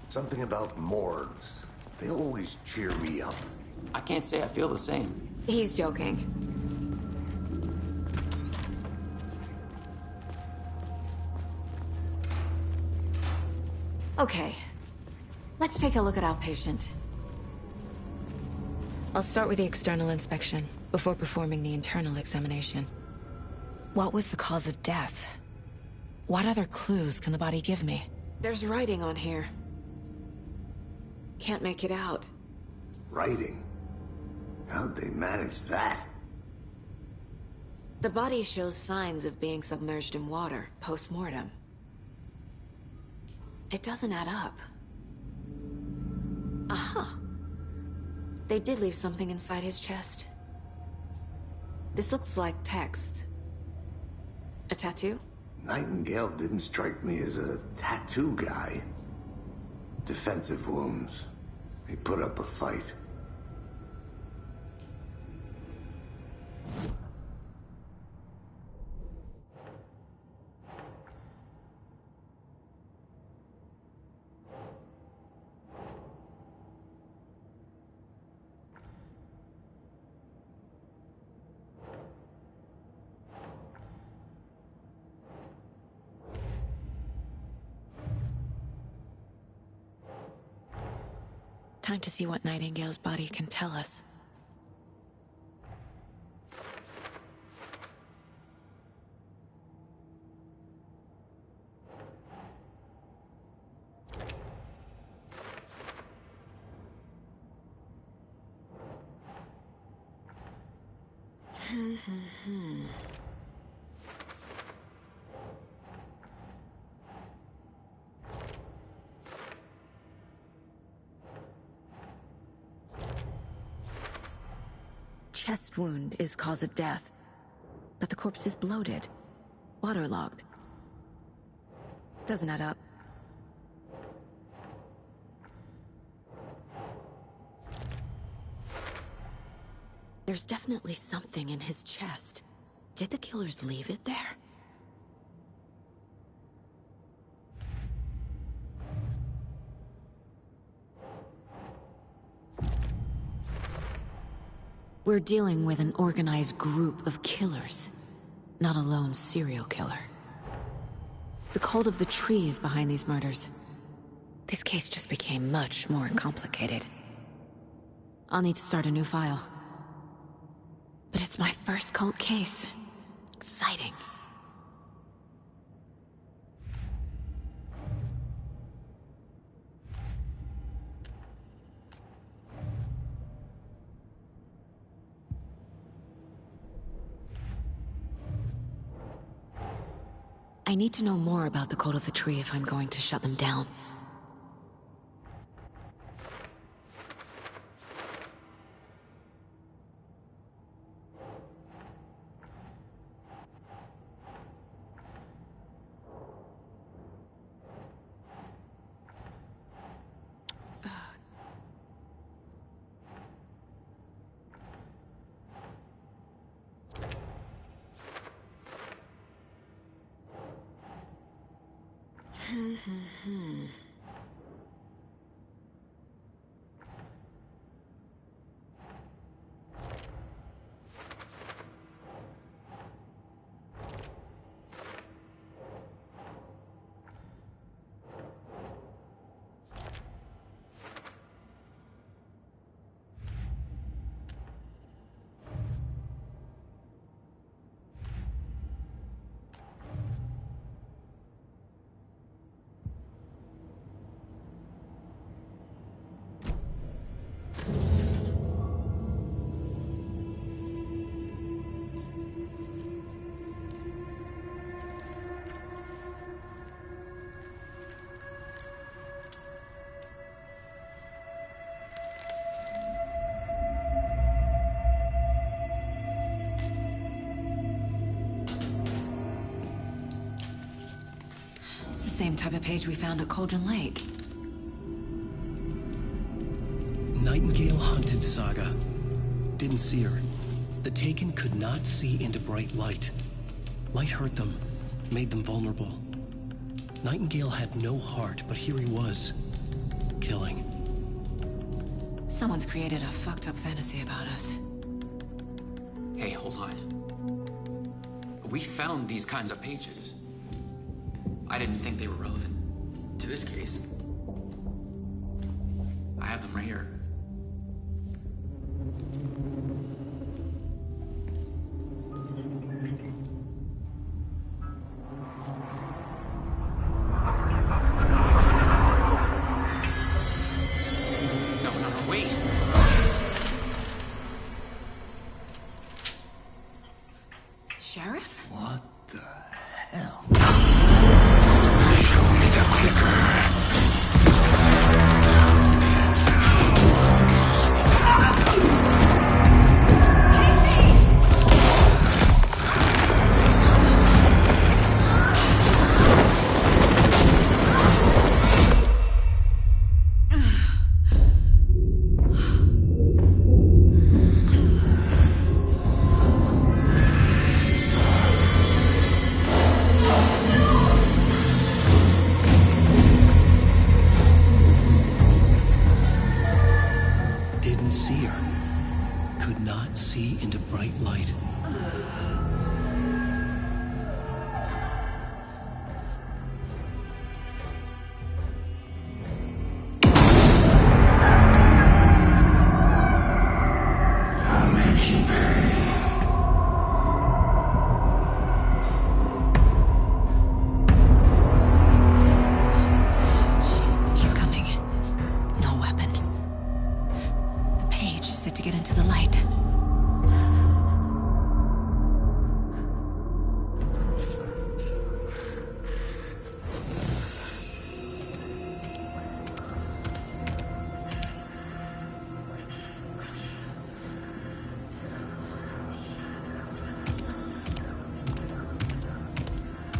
Something about morgues. They always cheer me up. I can't say I feel the same. He's joking. Okay. Let's take a look at our patient. I'll start with the external inspection before performing the internal examination. What was the cause of death? What other clues can the body give me? There's writing on here. Can't make it out. Writing? How'd they manage that? The body shows signs of being submerged in water post-mortem. It doesn't add up. Aha. They did leave something inside his chest. This looks like text. A tattoo? Nightingale didn't strike me as a tattoo guy. Defensive wounds. He put up a fight. Time to see what Nightingale's body can tell us. Chest wound is cause of death, but the corpse is bloated, waterlogged. Doesn't add up. There's definitely something in his chest. Did the killers leave it there? We're dealing with an organized group of killers, not a lone serial killer. The cult of the tree is behind these murders. This case just became much more complicated. I'll need to start a new file. But it's my first cult case. Exciting. I need to know more about the cult of the tree if I'm going to shut them down. It's the same type of page we found at Cauldron Lake. Nightingale hunted Saga. Didn't see her. The Taken could not see into bright light. Light hurt them, made them vulnerable. Nightingale had no heart, but here he was, killing. Someone's created a fucked up fantasy about us. Hey, hold on. We found these kinds of pages. I didn't think they were relevant to this case. I have them right here. No, wait. Sheriff? What the hell? Show me the clicker. Didn't see her. Could not see into bright light. I'll make you pay. He's coming. No weapon. The page said to get into the light.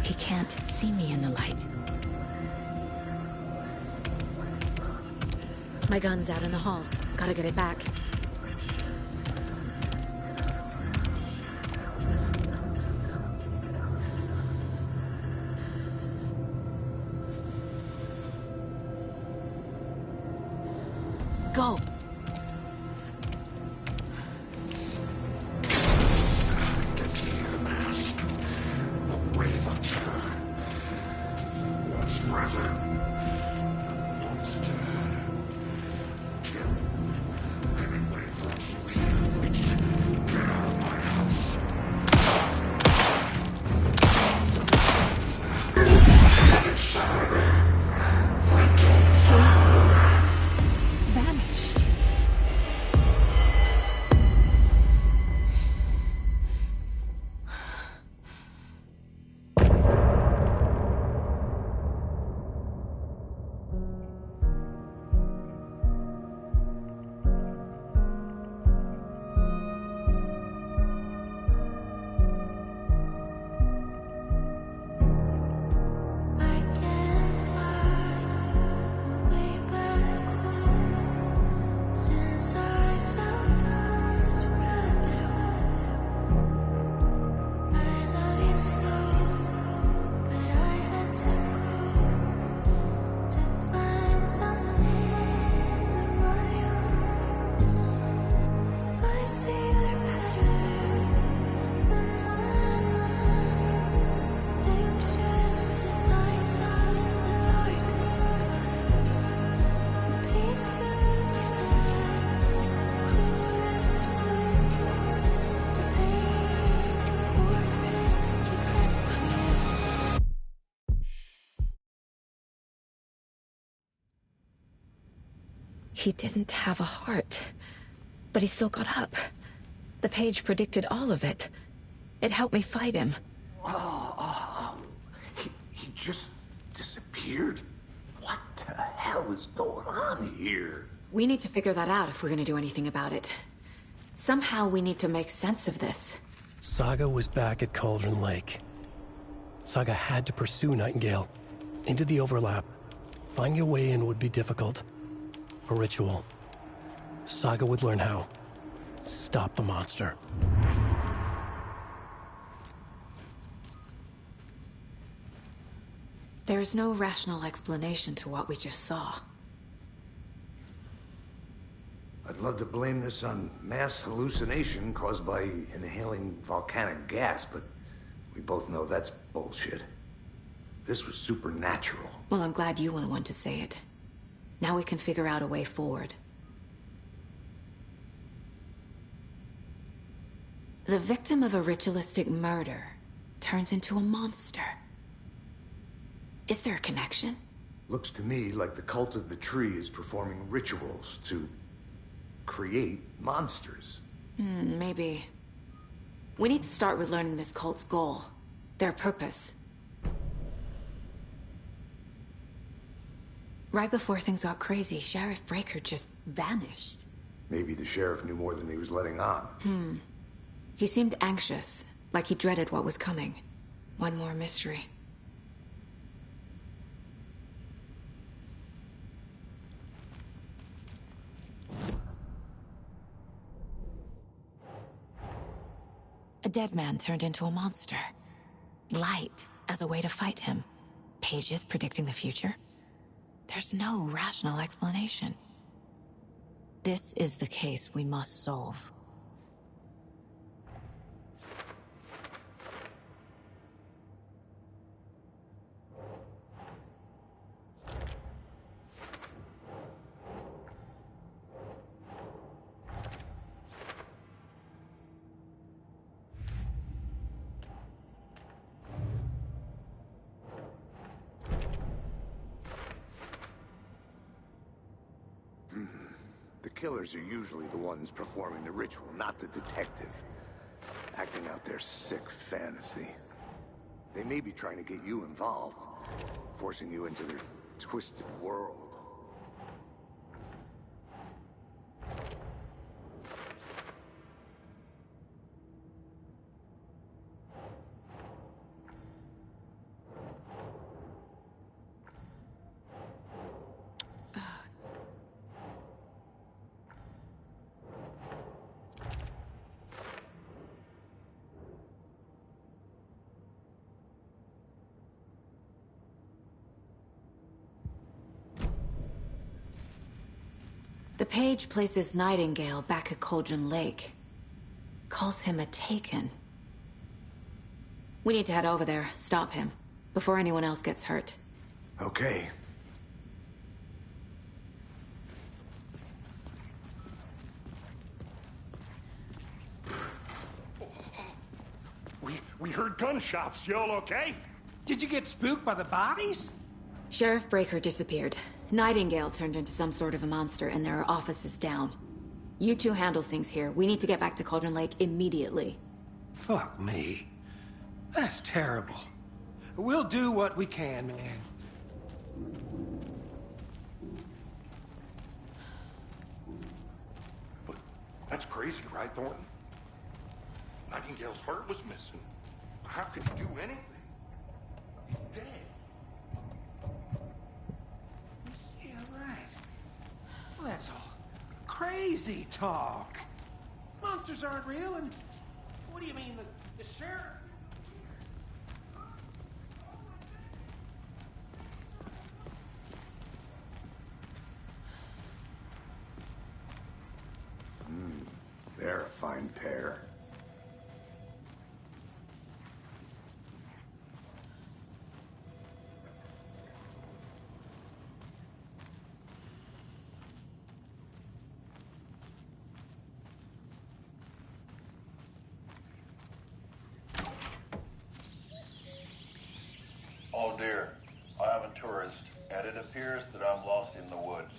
He can't see me in the light. My gun's out in the hall. Gotta get it back. Go! Get to your mask. A wave of terror. Once brother. Monster. Kill. Anyway, for you witch. Get out of my house. Vanished. He didn't have a heart, but he still got up. The page predicted all of it. It helped me fight him. He just disappeared? What the hell is going on here? We need to figure that out if we're gonna do anything about it. Somehow we need to make sense of this. Saga was back at Cauldron Lake. Saga had to pursue Nightingale. Into the overlap. Finding a way in would be difficult. A ritual. Saga would learn how. Stop the monster. There's no rational explanation to what we just saw. I'd love to blame this on mass hallucination caused by inhaling volcanic gas, but we both know that's bullshit. This was supernatural. Well, I'm glad you were the one to say it. Now we can figure out a way forward. The victim of a ritualistic murder turns into a monster. Is there a connection? Looks to me like the cult of the tree is performing rituals to create monsters. Maybe. We need to start with learning this cult's goal. Their purpose. Right before things got crazy, Sheriff Breaker just vanished. Maybe the sheriff knew more than he was letting on. He seemed anxious, like he dreaded what was coming. One more mystery. A dead man turned into a monster. Light as a way to fight him. Pages predicting the future. There's no rational explanation. This is the case we must solve. The killers are usually the ones performing the ritual, not the detective. Acting out their sick fantasy. They may be trying to get you involved, forcing you into their twisted world. The page places Nightingale back at Cauldron Lake. Calls him a Taken. We need to head over there, stop him, before anyone else gets hurt. Okay. We heard gunshots. Y'all okay? Did you get spooked by the bodies? Sheriff Breaker disappeared. Nightingale turned into some sort of a monster, and there are offices down. You two handle things here. We need to get back to Cauldron Lake immediately. Fuck me. That's terrible. We'll do what we can, man. But that's crazy, right, Thornton? Nightingale's heart was missing. How could he do anything? He's dead. Yeah, right. Well, that's all crazy talk. Monsters aren't real, and what do you mean, the sheriff? They're a fine pair. Oh dear, I am a tourist, and it appears that I'm lost in the woods.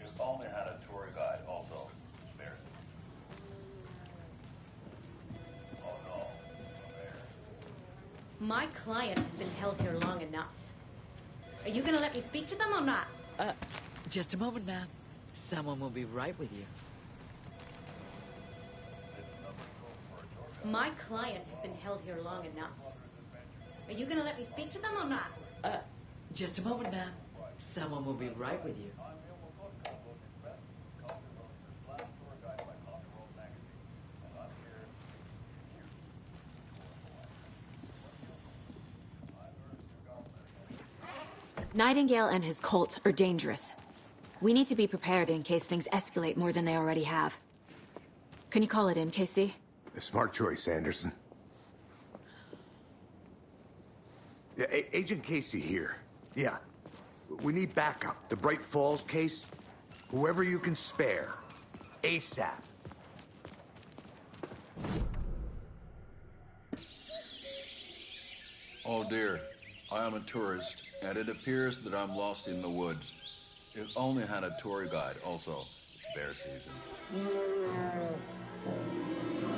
Is only had a tour guide also. Spared. Oh no, there. My client has been held here long enough. Are you gonna let me speak to them or not? Just a moment, ma'am. Someone will be right with you. My client has been held here long enough. Are you gonna let me speak to them or not? Just a moment, ma'am. Someone will be right with you. Nightingale and his cult are dangerous. We need to be prepared in case things escalate more than they already have. Can you call it in, KC? A smart choice, Anderson. Yeah, Agent Casey here. Yeah. We need backup. The Bright Falls case. Whoever you can spare. ASAP. Oh dear. I am a tourist, and it appears that I'm lost in the woods. If only had a tour guide also. It's bear season.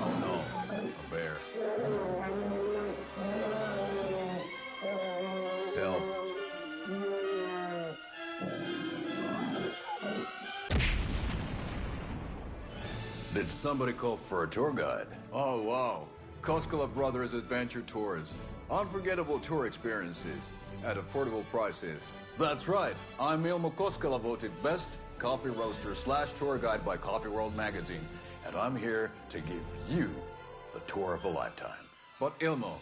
Oh no, a bear. Help. Did somebody call for a tour guide? Oh wow. Koskela Brothers Adventure Tours. Unforgettable tour experiences at affordable prices. That's right. I'm Ilmo Koskela, voted best coffee roaster / tour guide by Coffee World magazine. And I'm here to give you the tour of a lifetime. But Ilmo,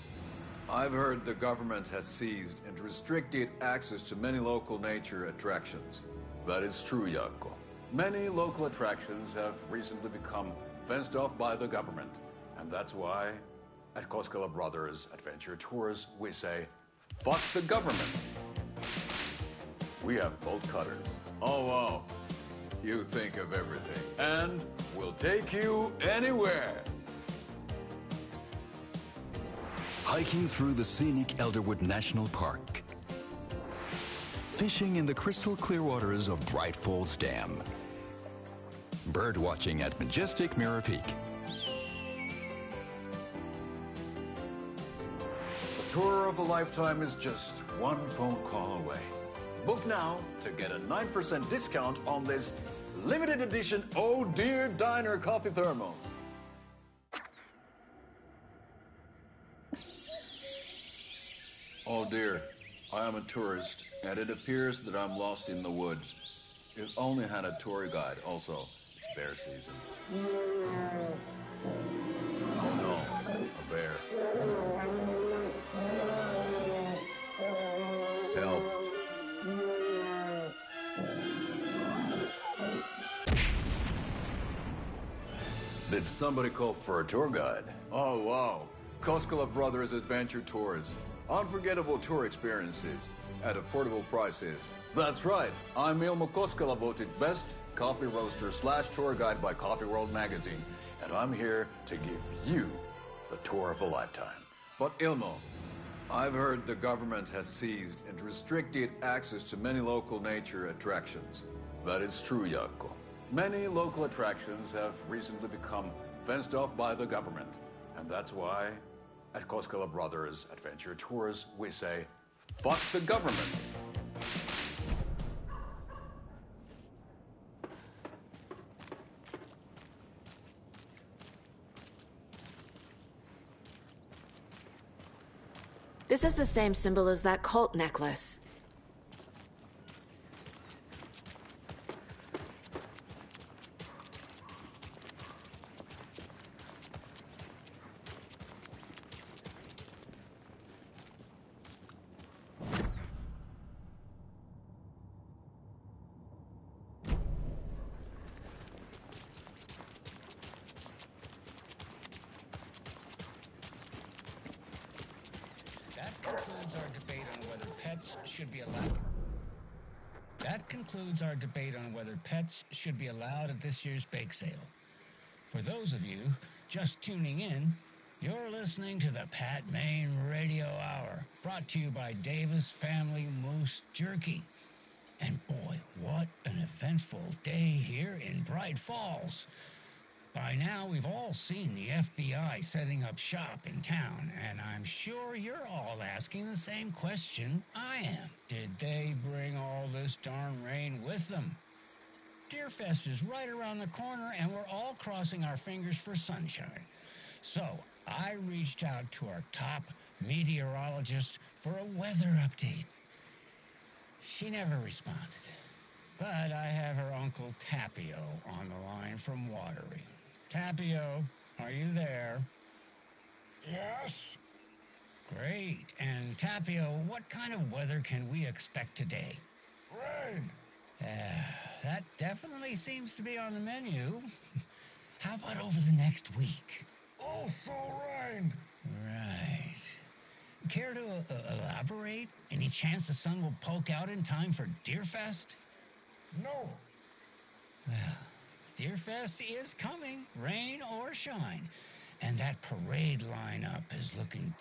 I've heard the government has seized and restricted access to many local nature attractions. That is true, Jaakko. Many local attractions have recently become fenced off by the government. And that's why at Koskela Brothers Adventure Tours, we say, fuck the government. We have bolt cutters. Oh, wow. You think of everything. And we'll take you anywhere. Hiking through the scenic Elderwood National Park. Fishing in the crystal clear waters of Bright Falls Dam. Bird watching at majestic Mirror Peak. Tour of a lifetime is just one phone call away. Book now to get a 9% discount on this limited edition Oh Dear Diner coffee thermos. Oh dear, I am a tourist, and it appears that I'm lost in the woods. If only had a tour guide also. It's bear season. Oh no, a bear. Help. Did somebody call for a tour guide? Oh, wow. Koskela Brothers Adventure Tours. Unforgettable tour experiences at affordable prices. That's right. I'm Ilmo Koskela, voted best coffee roaster / tour guide by Coffee World magazine. And I'm here to give you the tour of a lifetime. But Ilmo, I've heard the government has seized and restricted access to many local nature attractions. That is true, Jaakko. Many local attractions have recently become fenced off by the government. And that's why at Koskela Brothers Adventure Tours, we say, fuck the government. This is the same symbol as that cult necklace. That concludes our debate on whether pets should be allowed at this year's bake sale. For those of you just tuning in, you're listening to the Pat Maine Radio Hour, brought to you by Davis Family Moose Jerky. And boy, what an eventful day here in Bright Falls. By now, we've all seen the FBI setting up shop in town, and I'm sure you're all asking the same question I am. Did they bring all this darn rain with them? Deerfest is right around the corner, and we're all crossing our fingers for sunshine. So, I reached out to our top meteorologist for a weather update. She never responded, but I have her Uncle Tapio on the line from Watery. Tapio, are you there? Yes? Great. And Tapio, what kind of weather can we expect today? Rain. That definitely seems to be on the menu. How about over the next week? Also rain. Right. Care to elaborate? Any chance the sun will poke out in time for Deerfest? No. Well, Deerfest is coming, rain or shine. And that parade lineup is looking...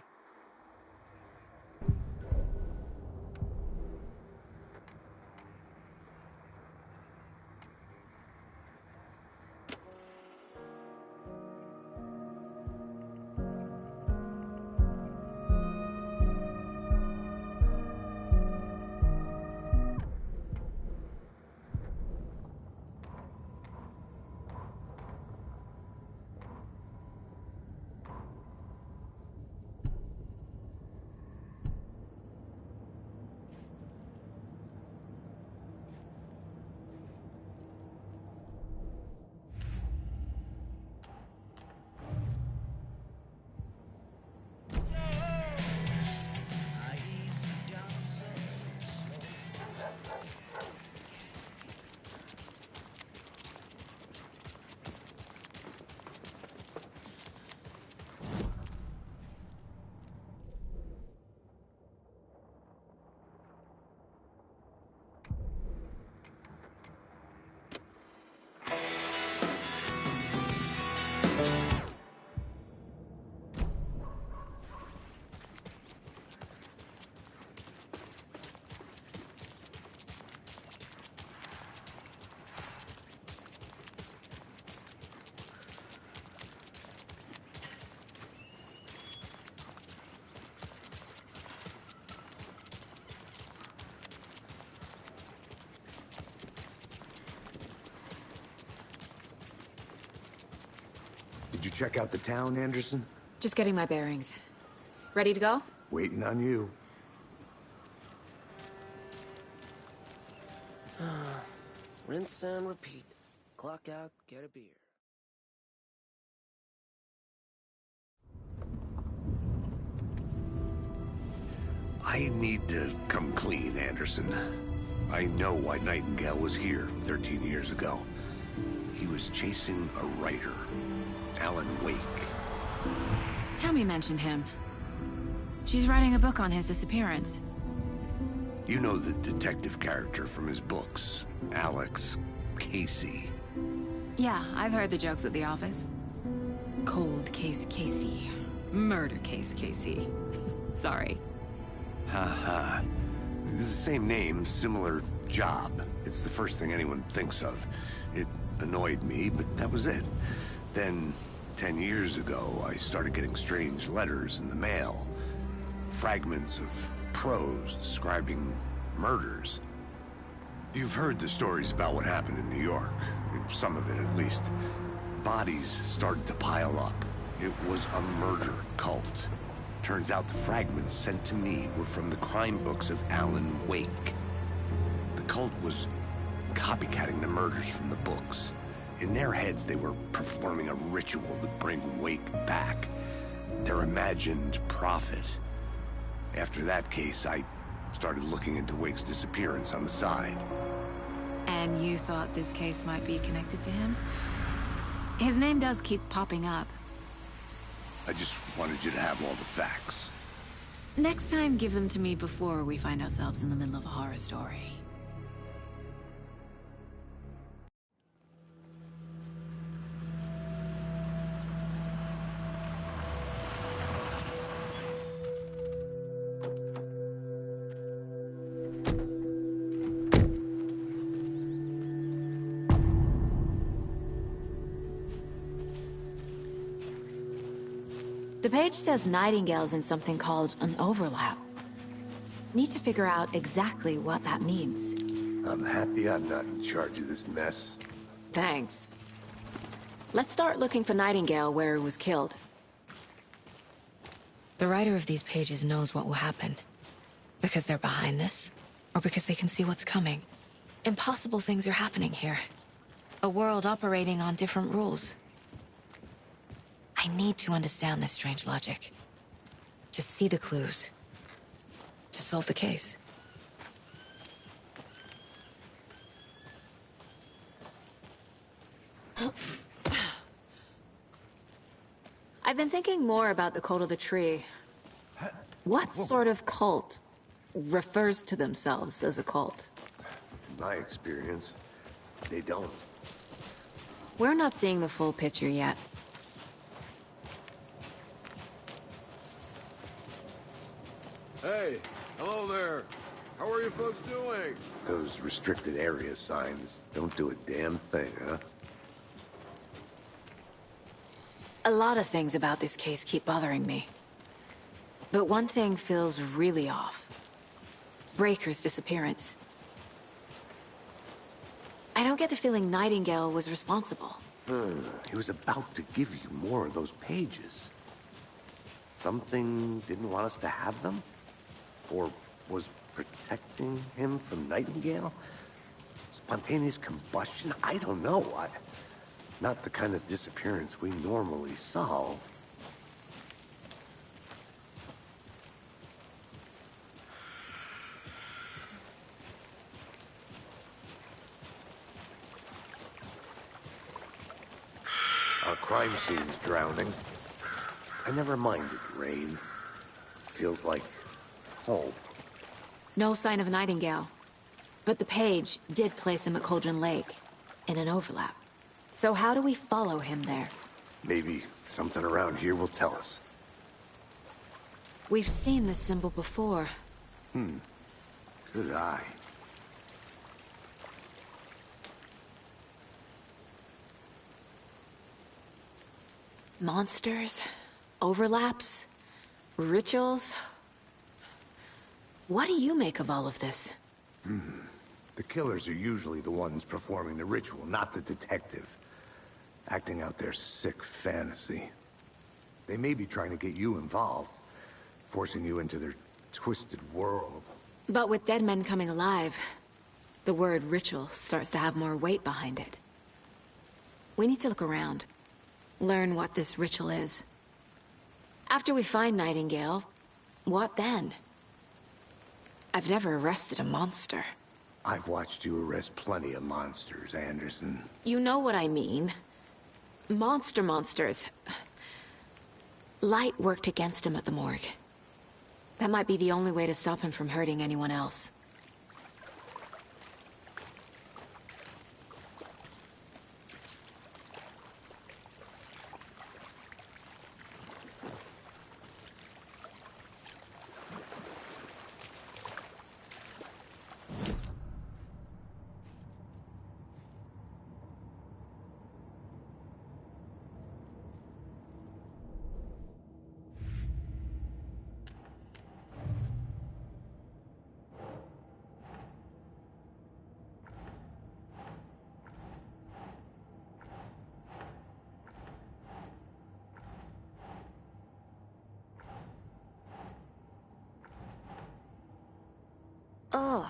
Did you check out the town, Anderson? Just getting my bearings. Ready to go? Waiting on you. Rinse and repeat. Clock out, get a beer. I need to come clean, Anderson. I know why Nightingale was here 13 years ago. He was chasing a writer, Alan Wake. Tammy mentioned him. She's writing a book on his disappearance. You know the detective character from his books, Alex Casey. Yeah, I've heard the jokes at the office. Cold case Casey. Murder case Casey. Sorry. Ha. It's the same name, similar job. It's the first thing anyone thinks of. It annoyed me, but that was it. Then, 10 years ago, I started getting strange letters in the mail. Fragments of prose describing murders. You've heard the stories about what happened in New York. Some of it, at least. Bodies started to pile up. It was a murder cult. Turns out the fragments sent to me were from the crime books of Alan Wake. The cult was copycatting the murders from the books. In their heads, they were performing a ritual to bring Wake back. Their imagined prophet. After that case, I started looking into Wake's disappearance on the side. And you thought this case might be connected to him? His name does keep popping up. I just wanted you to have all the facts. Next time, give them to me before we find ourselves in the middle of a horror story. The page says Nightingale's in something called an overlap. Need to figure out exactly what that means. I'm happy I'm not in charge of this mess. Thanks. Let's start looking for Nightingale where he was killed. The writer of these pages knows what will happen. Because they're behind this, or because they can see what's coming. Impossible things are happening here. A world operating on different rules. I need to understand this strange logic. To see the clues. To solve the case. I've been thinking more about the cult of the tree. What sort of cult refers to themselves as a cult? In my experience, they don't. We're not seeing the full picture yet. Hey, hello there. How are you folks doing? Those restricted area signs don't do a damn thing, huh? A lot of things about this case keep bothering me. But one thing feels really off. Breaker's disappearance. I don't get the feeling Nightingale was responsible. He was about to give you more of those pages. Something didn't want us to have them? Or was protecting him from Nightingale? Spontaneous combustion? I don't know. Not the kind of disappearance we normally solve. Our crime scene's drowning. I never minded rain. Feels like home. No sign of Nightingale. But the page did place him at Cauldron Lake, in an overlap. So how do we follow him there? Maybe something around here will tell us. We've seen this symbol before. Good eye. Monsters? Overlaps? Rituals? What do you make of all of this? The killers are usually the ones performing the ritual, not the detective. Acting out their sick fantasy. They may be trying to get you involved, forcing you into their twisted world. But with dead men coming alive, the word ritual starts to have more weight behind it. We need to look around. Learn what this ritual is. After we find Nightingale, what then? I've never arrested a monster. I've watched you arrest plenty of monsters, Anderson. You know what I mean. Monsters. Light worked against him at the morgue. That might be the only way to stop him from hurting anyone else. Ugh.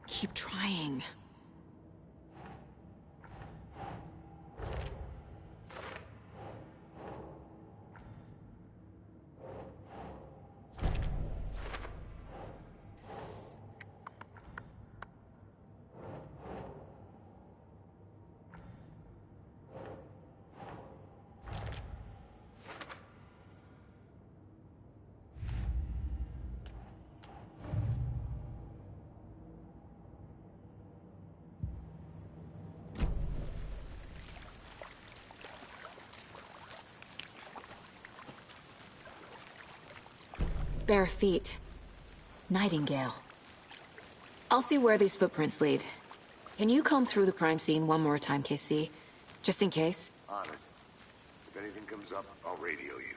Keep trying. Bare feet. Nightingale. I'll see where these footprints lead. Can you comb through the crime scene one more time, KC? Just in case? On it. If anything comes up, I'll radio you.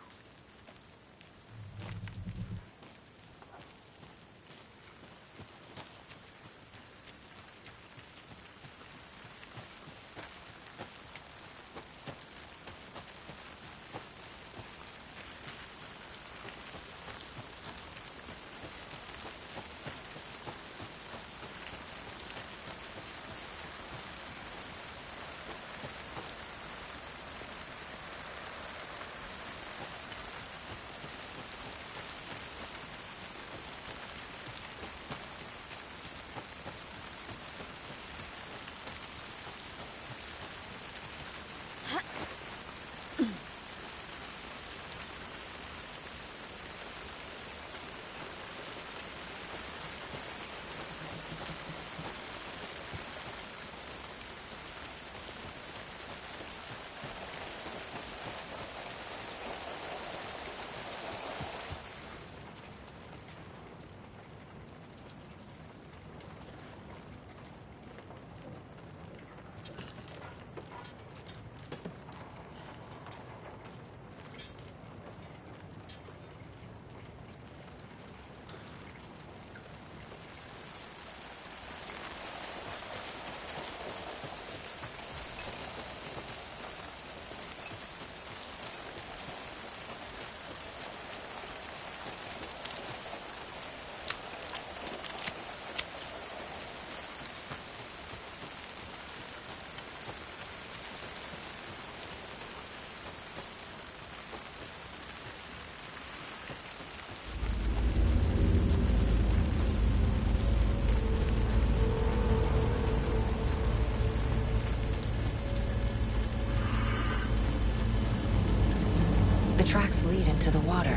The tracks lead into the water.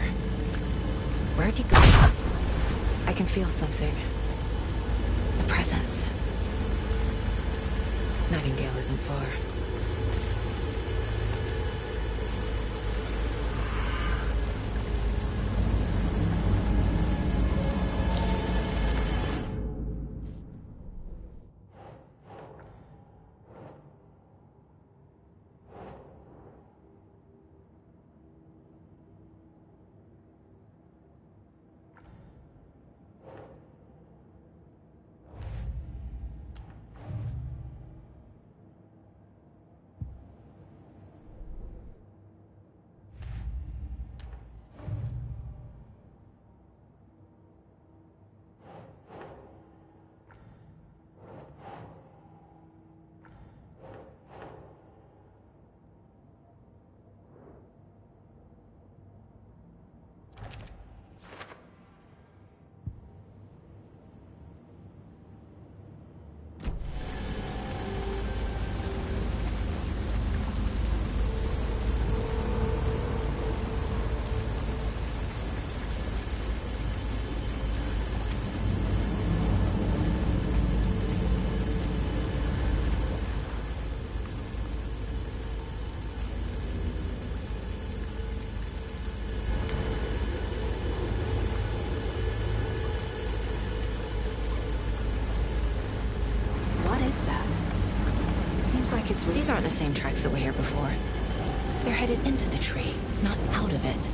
Where'd he go? I can feel something. A presence. Nightingale isn't far. These aren't the same tracks that were here before. They're headed into the tree, not out of it.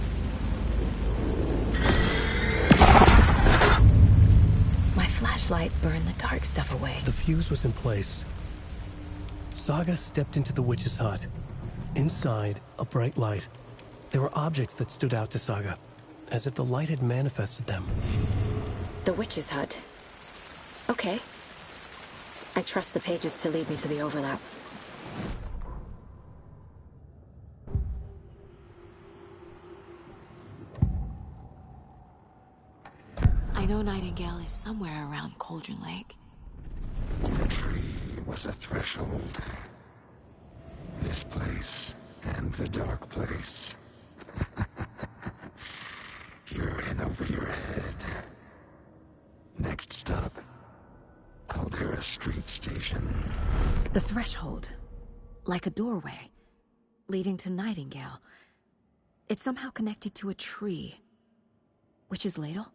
My flashlight burned the dark stuff away. The fuse was in place. Saga stepped into the witch's hut. Inside, a bright light. There were objects that stood out to Saga, as if the light had manifested them. The witch's hut. Okay. I trust the pages to lead me to the overlap. I know Nightingale is somewhere around Cauldron Lake. The tree was a threshold. This place and the dark place. You're in over your head. Next stop, Caldera Street Station. The threshold. Like a doorway. Leading to Nightingale. It's somehow connected to a tree. Witch's ladle?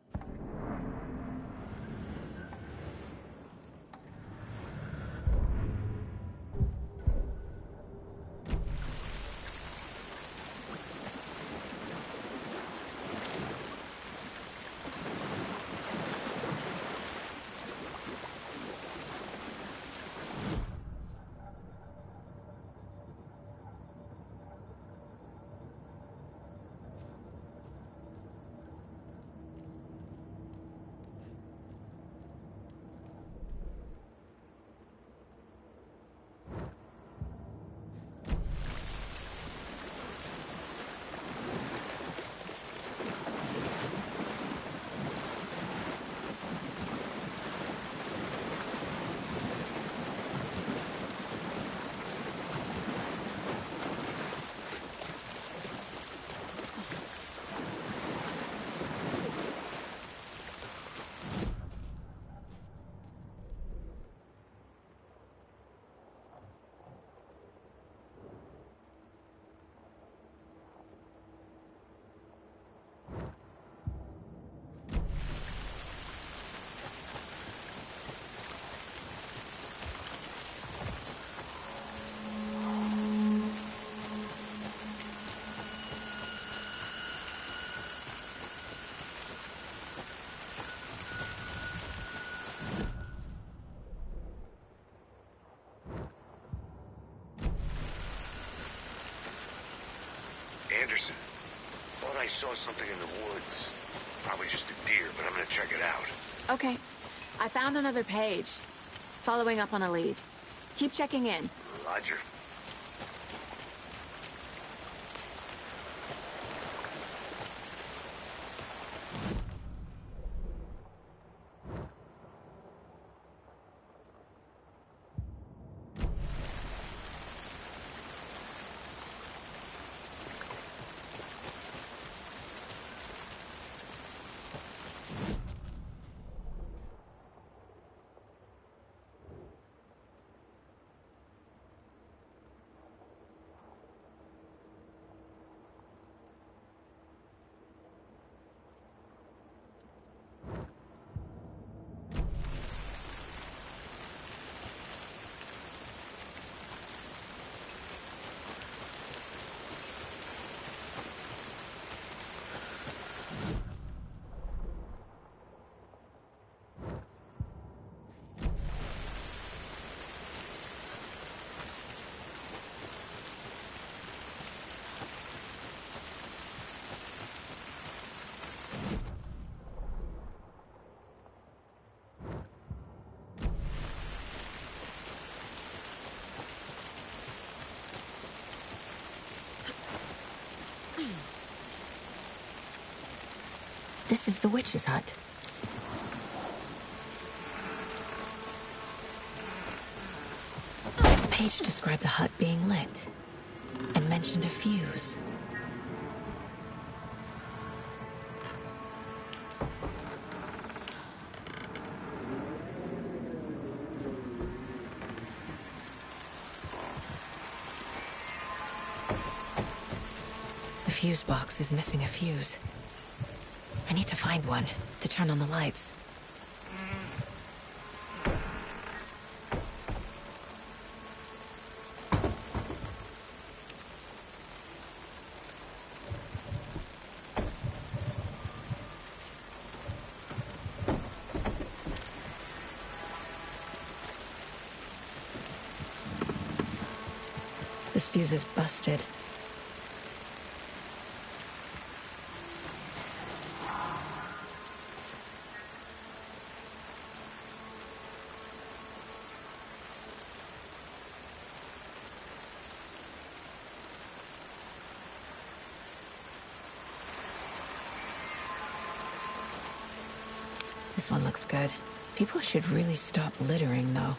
Anderson, thought I saw something in the woods. Probably just a deer, but I'm gonna check it out. Okay. I found another page. Following up on a lead. Keep checking in. Roger. This is the witch's hut. The page described the hut being lit and mentioned a fuse. The fuse box is missing a fuse. I need to find one to turn on the lights. This fuse is busted. This one looks good. People should really stop littering, though.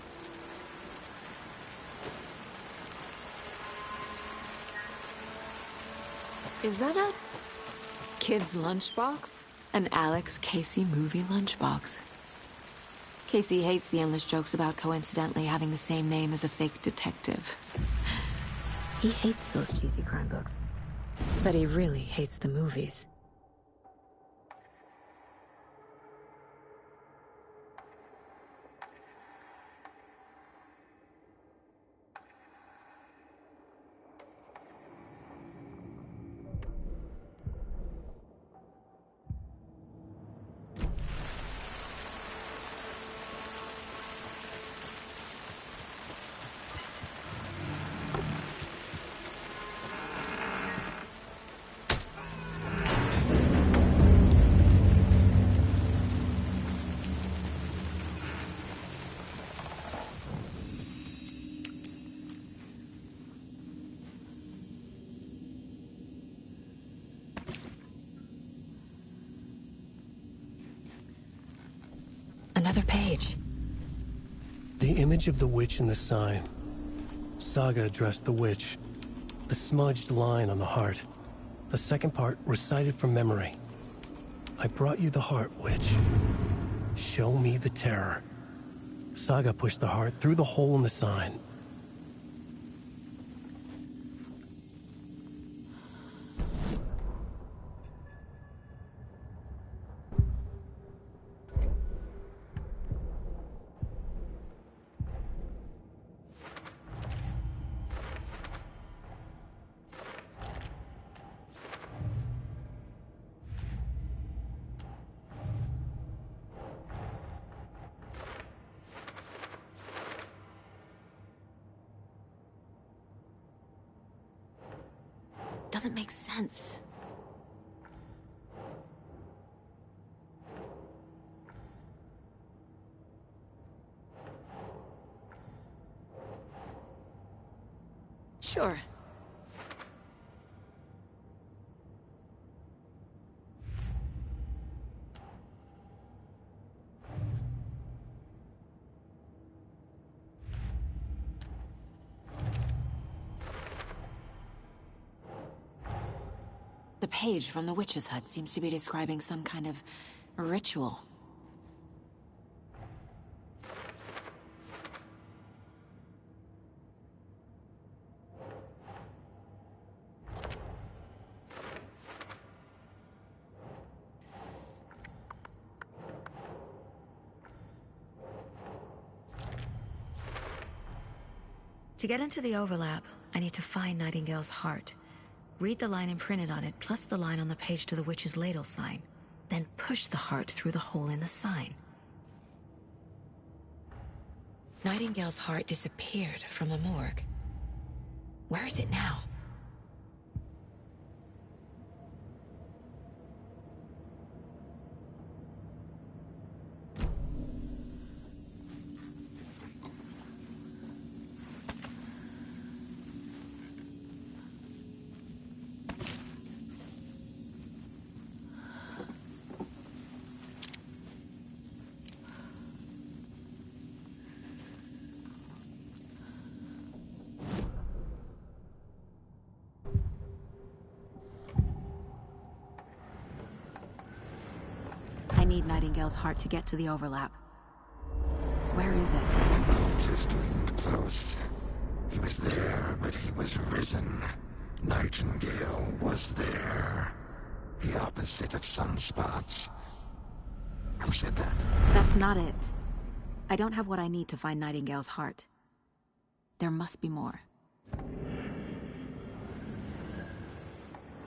Is that a kid's lunchbox? An Alex Casey movie lunchbox. Casey hates the endless jokes about coincidentally having the same name as a fake detective. He hates those cheesy crime books. But he really hates the movies. Another page. The image of the witch in the sign. Saga addressed the witch. The smudged line on the heart. The second part recited from memory. I brought you the heart, witch. Show me the terror. Saga pushed the heart through the hole in the sign. Doesn't make sense. Sure. The page from the witch's hut seems to be describing some kind of ritual. To get into the overlap, I need to find Nightingale's heart. Read the line imprinted on it, plus the line on the page to the witch's ladle sign. Then push the heart through the hole in the sign. Nightingale's heart disappeared from the morgue. Where is it now? I need Nightingale's heart to get to the overlap. Where is it? The cultist leaned close. He was there, but he was risen. Nightingale was there. The opposite of sunspots. Who said that? That's not it. I don't have what I need to find Nightingale's heart. There must be more.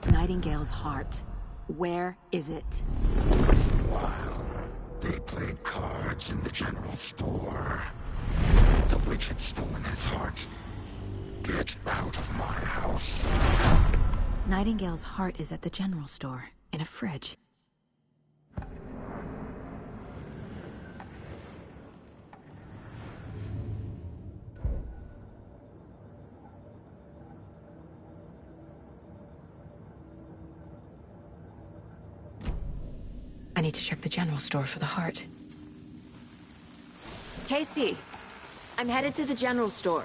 Nightingale's heart. Where is it? For a while, they played cards in the general store. The witch had stolen his heart. Get out of my house. Nightingale's heart is at the general store, in a fridge. I need to check the general store for the heart. Casey, I'm headed to the general store.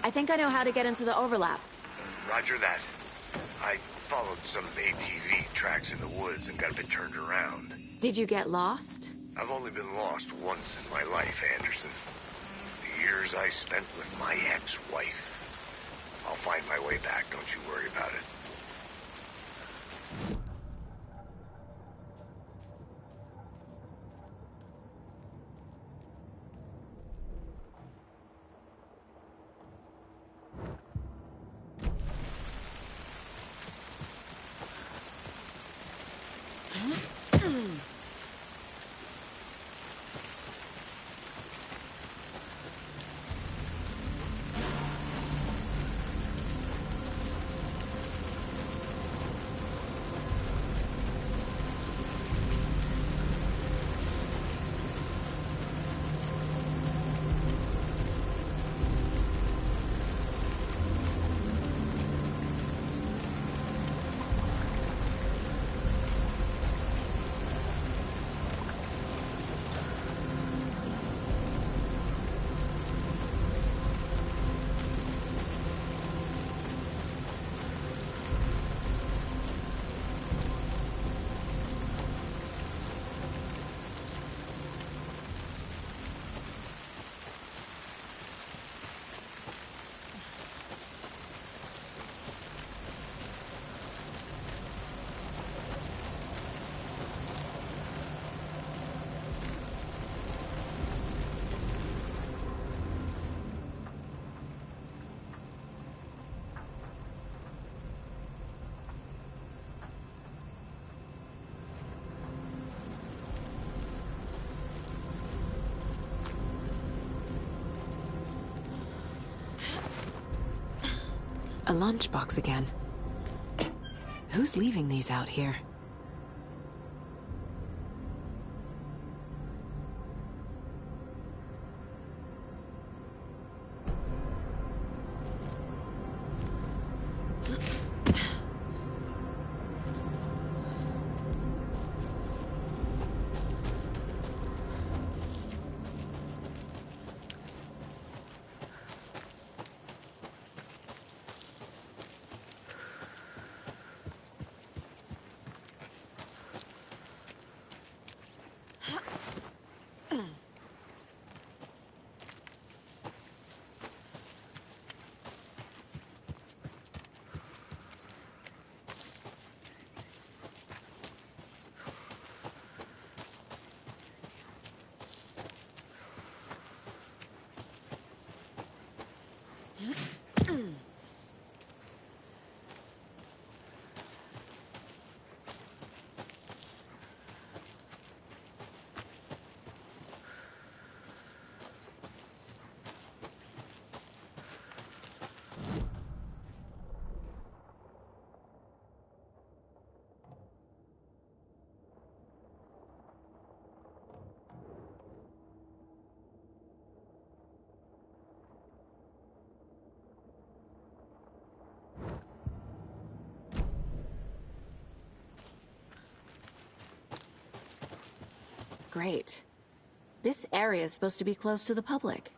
I think I know how to get into the overlap. Roger that. I followed some ATV tracks in the woods and got a bit turned around. Did you get lost? I've only been lost once in my life, Anderson. The years I spent with my ex-wife. I'll find my way back, don't you worry about it. A lunchbox again. Who's leaving these out here? Great. This area is supposed to be closed to the public.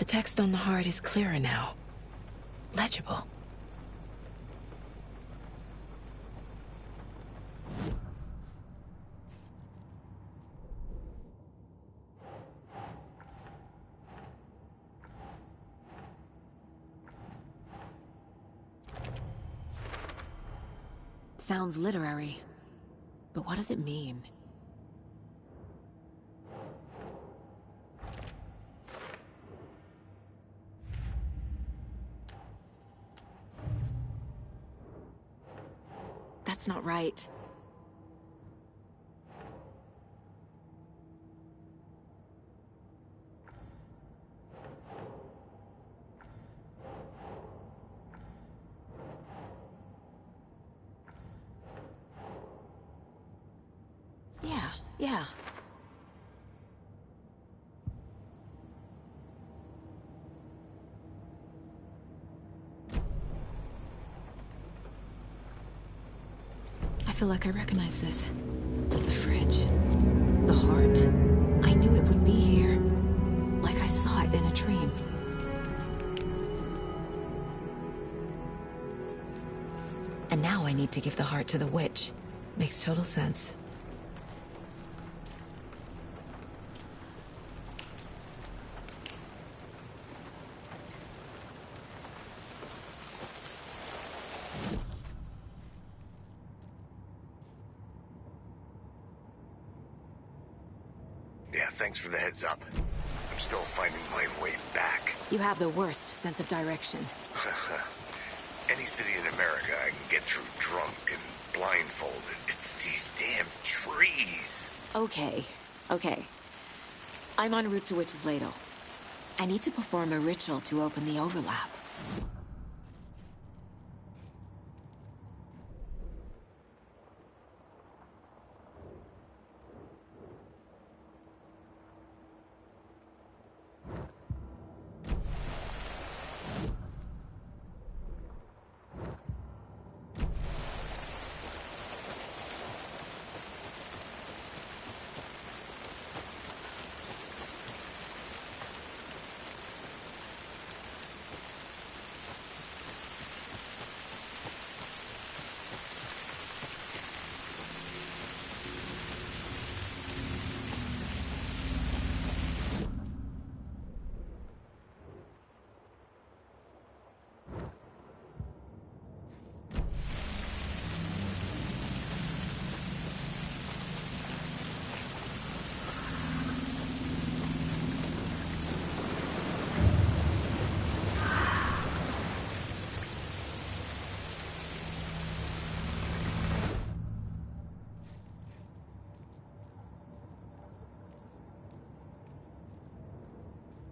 text on the heart is clearer now. Legible. Sounds literary, but what does it mean? That's not right. Yeah. I feel like I recognize this. The fridge. The heart. I knew it would be here. Like I saw it in a dream. And now I need to give the heart to the witch. Makes total sense. Yeah, thanks for the heads up. I'm still finding my way back. You have the worst sense of direction. Any city in America I can get through drunk and blindfolded. It's these damn trees. Okay. I'm en route to Witch's Ladle. I need to perform a ritual to open the overlap.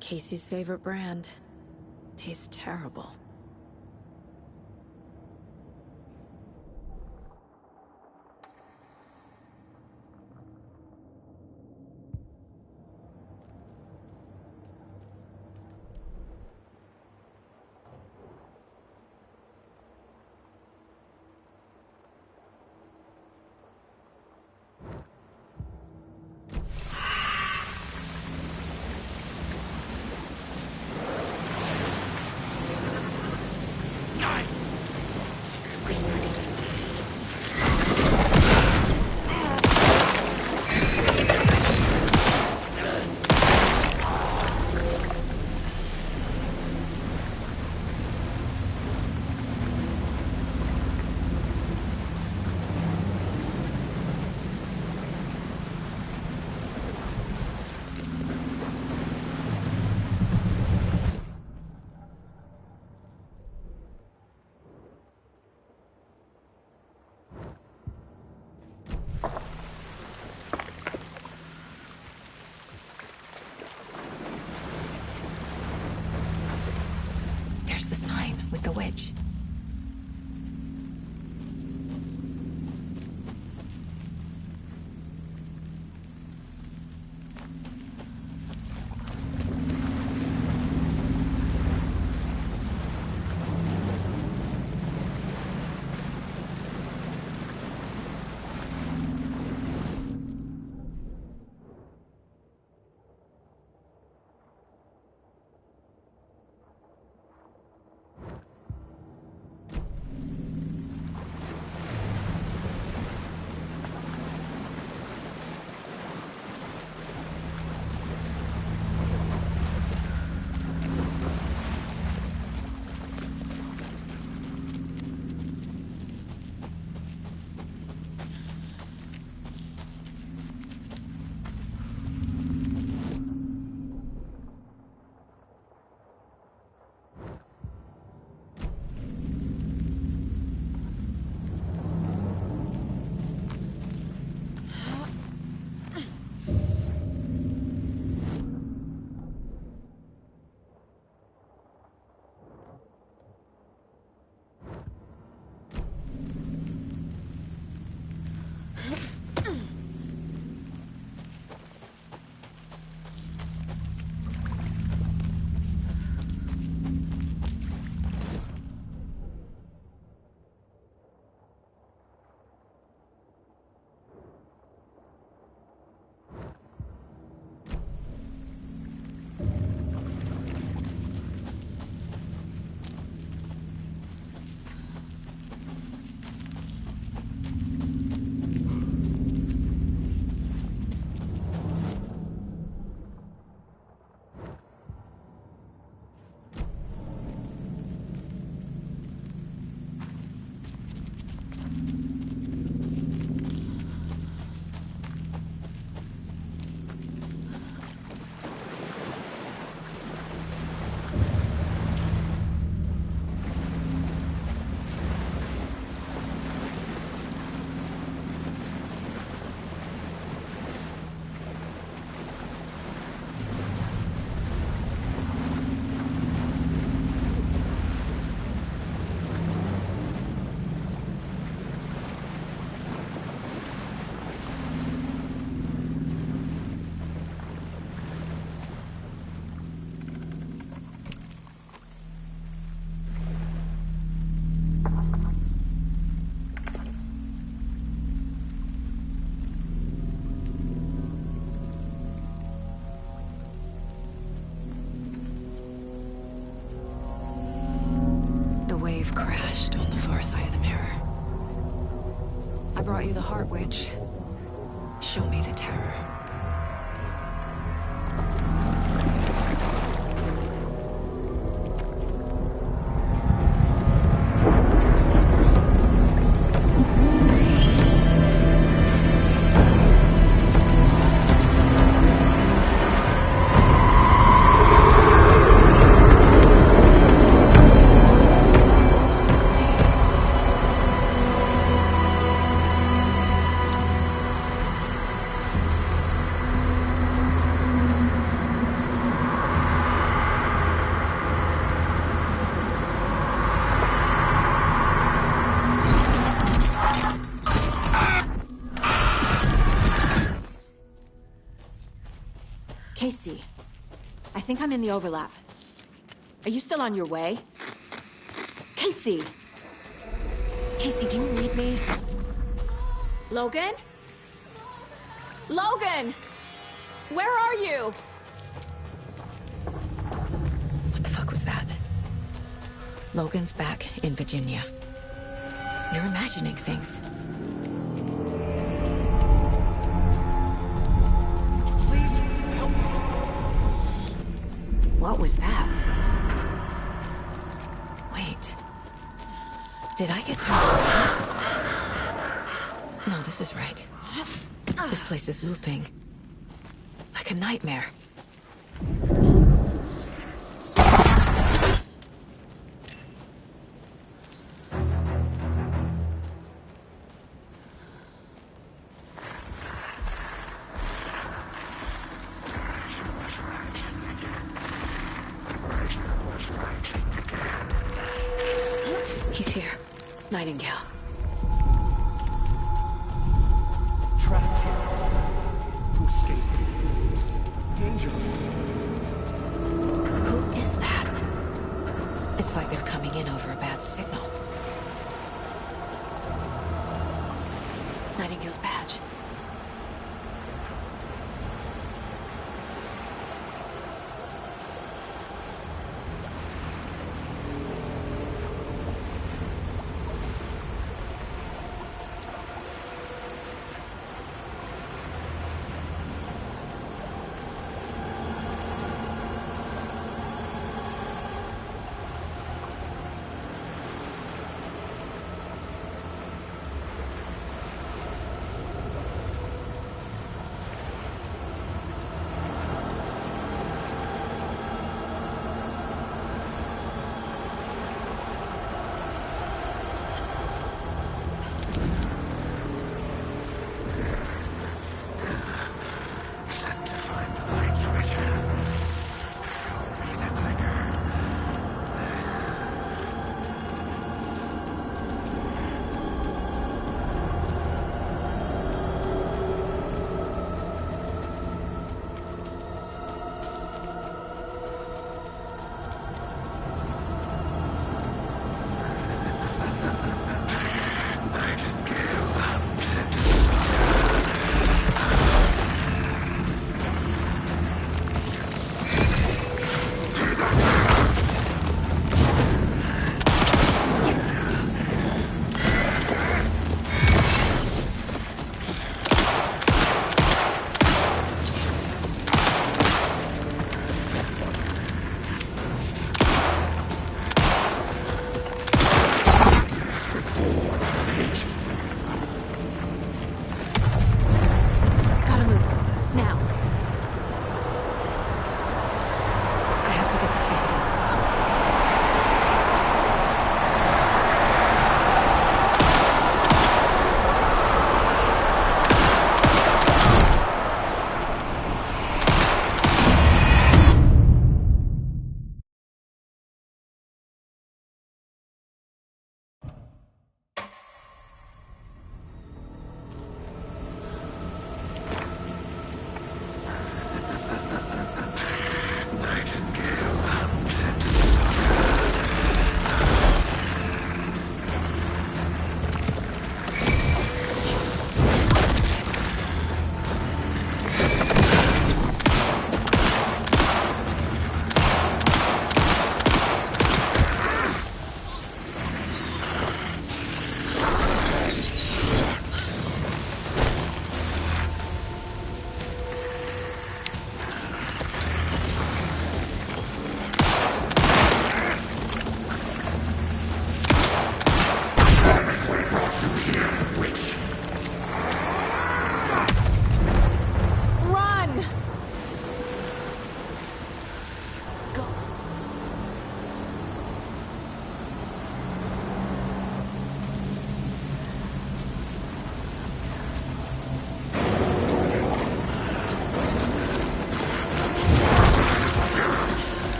Casey's favorite brand. Tastes terrible. Crashed on the far side of the mirror. I brought you the Heart Witch. Show me the terror. Casey, I think I'm in the overlap. Are you still on your way? Casey! Casey, do you need me? Logan? Logan! Where are you? What the fuck was that? Logan's back in Virginia. You're imagining things. What was that? Wait. Did I get turned around? No, this is right. This place is looping. Like a nightmare. He's here. Nightingale. Trapped here. To escape. Danger. Who is that? It's like they're coming in over a bad signal. Nightingale's badge.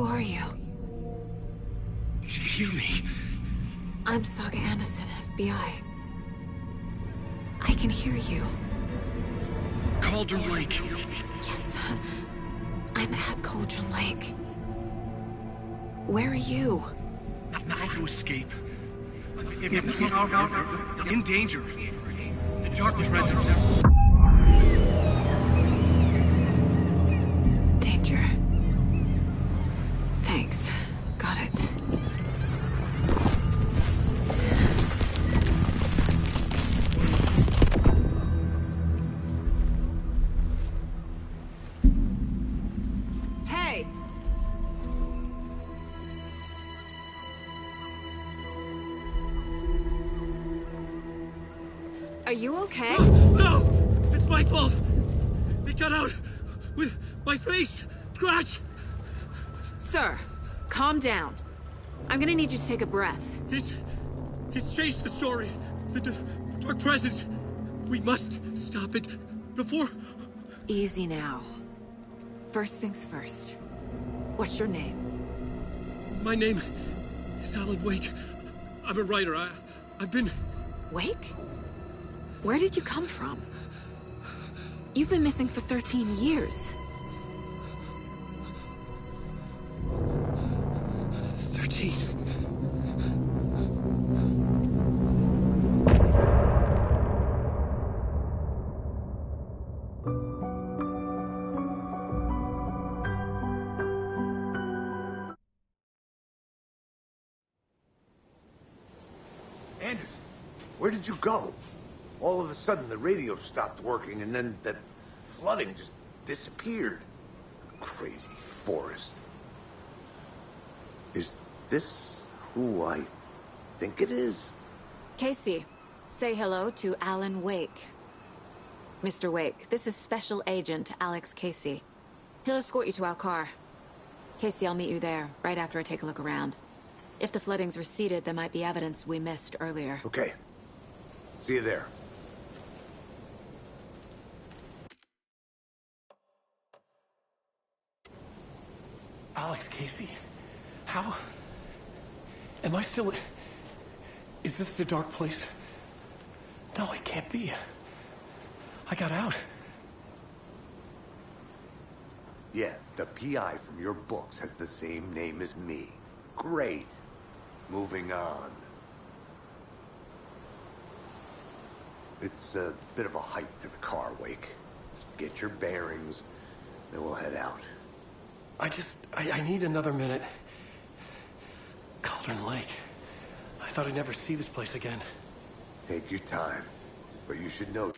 Who are you? Hear me. I'm Saga Anderson, FBI. I can hear you. Cauldron Lake. Yes, I'm at Cauldron Lake. Where are you? How to escape. In danger. The dark presence. Danger. Thanks. Got it. Hey! Are you okay? No! It's my fault! It got out with my face! Scratch! Sir, calm down. I'm gonna need you to take a breath. He's chased the story. The dark presence. We must stop it before... Easy now. First things first. What's your name? My name is Alan Wake. I'm a writer. I've been... Wake? Where did you come from? You've been missing for 13 years. 13. Anders, where did you go? All of a sudden, the radio stopped working, and then that flooding just disappeared. Crazy forest. Is this who I think it is? Casey, say hello to Alan Wake. Mr. Wake, this is Special Agent Alex Casey. He'll escort you to our car. Casey, I'll meet you there, right after I take a look around. If the flooding's receded, there might be evidence we missed earlier. Okay. See you there. Alex Casey? How? Am I still... Is this the dark place? No, it can't be. I got out. Yeah, the PI from your books has the same name as me. Great. Moving on. It's a bit of a hike to the car, Wake. Get your bearings, then we'll head out. I need another minute. Cauldron Lake. I thought I'd never see this place again. Take your time, but you should know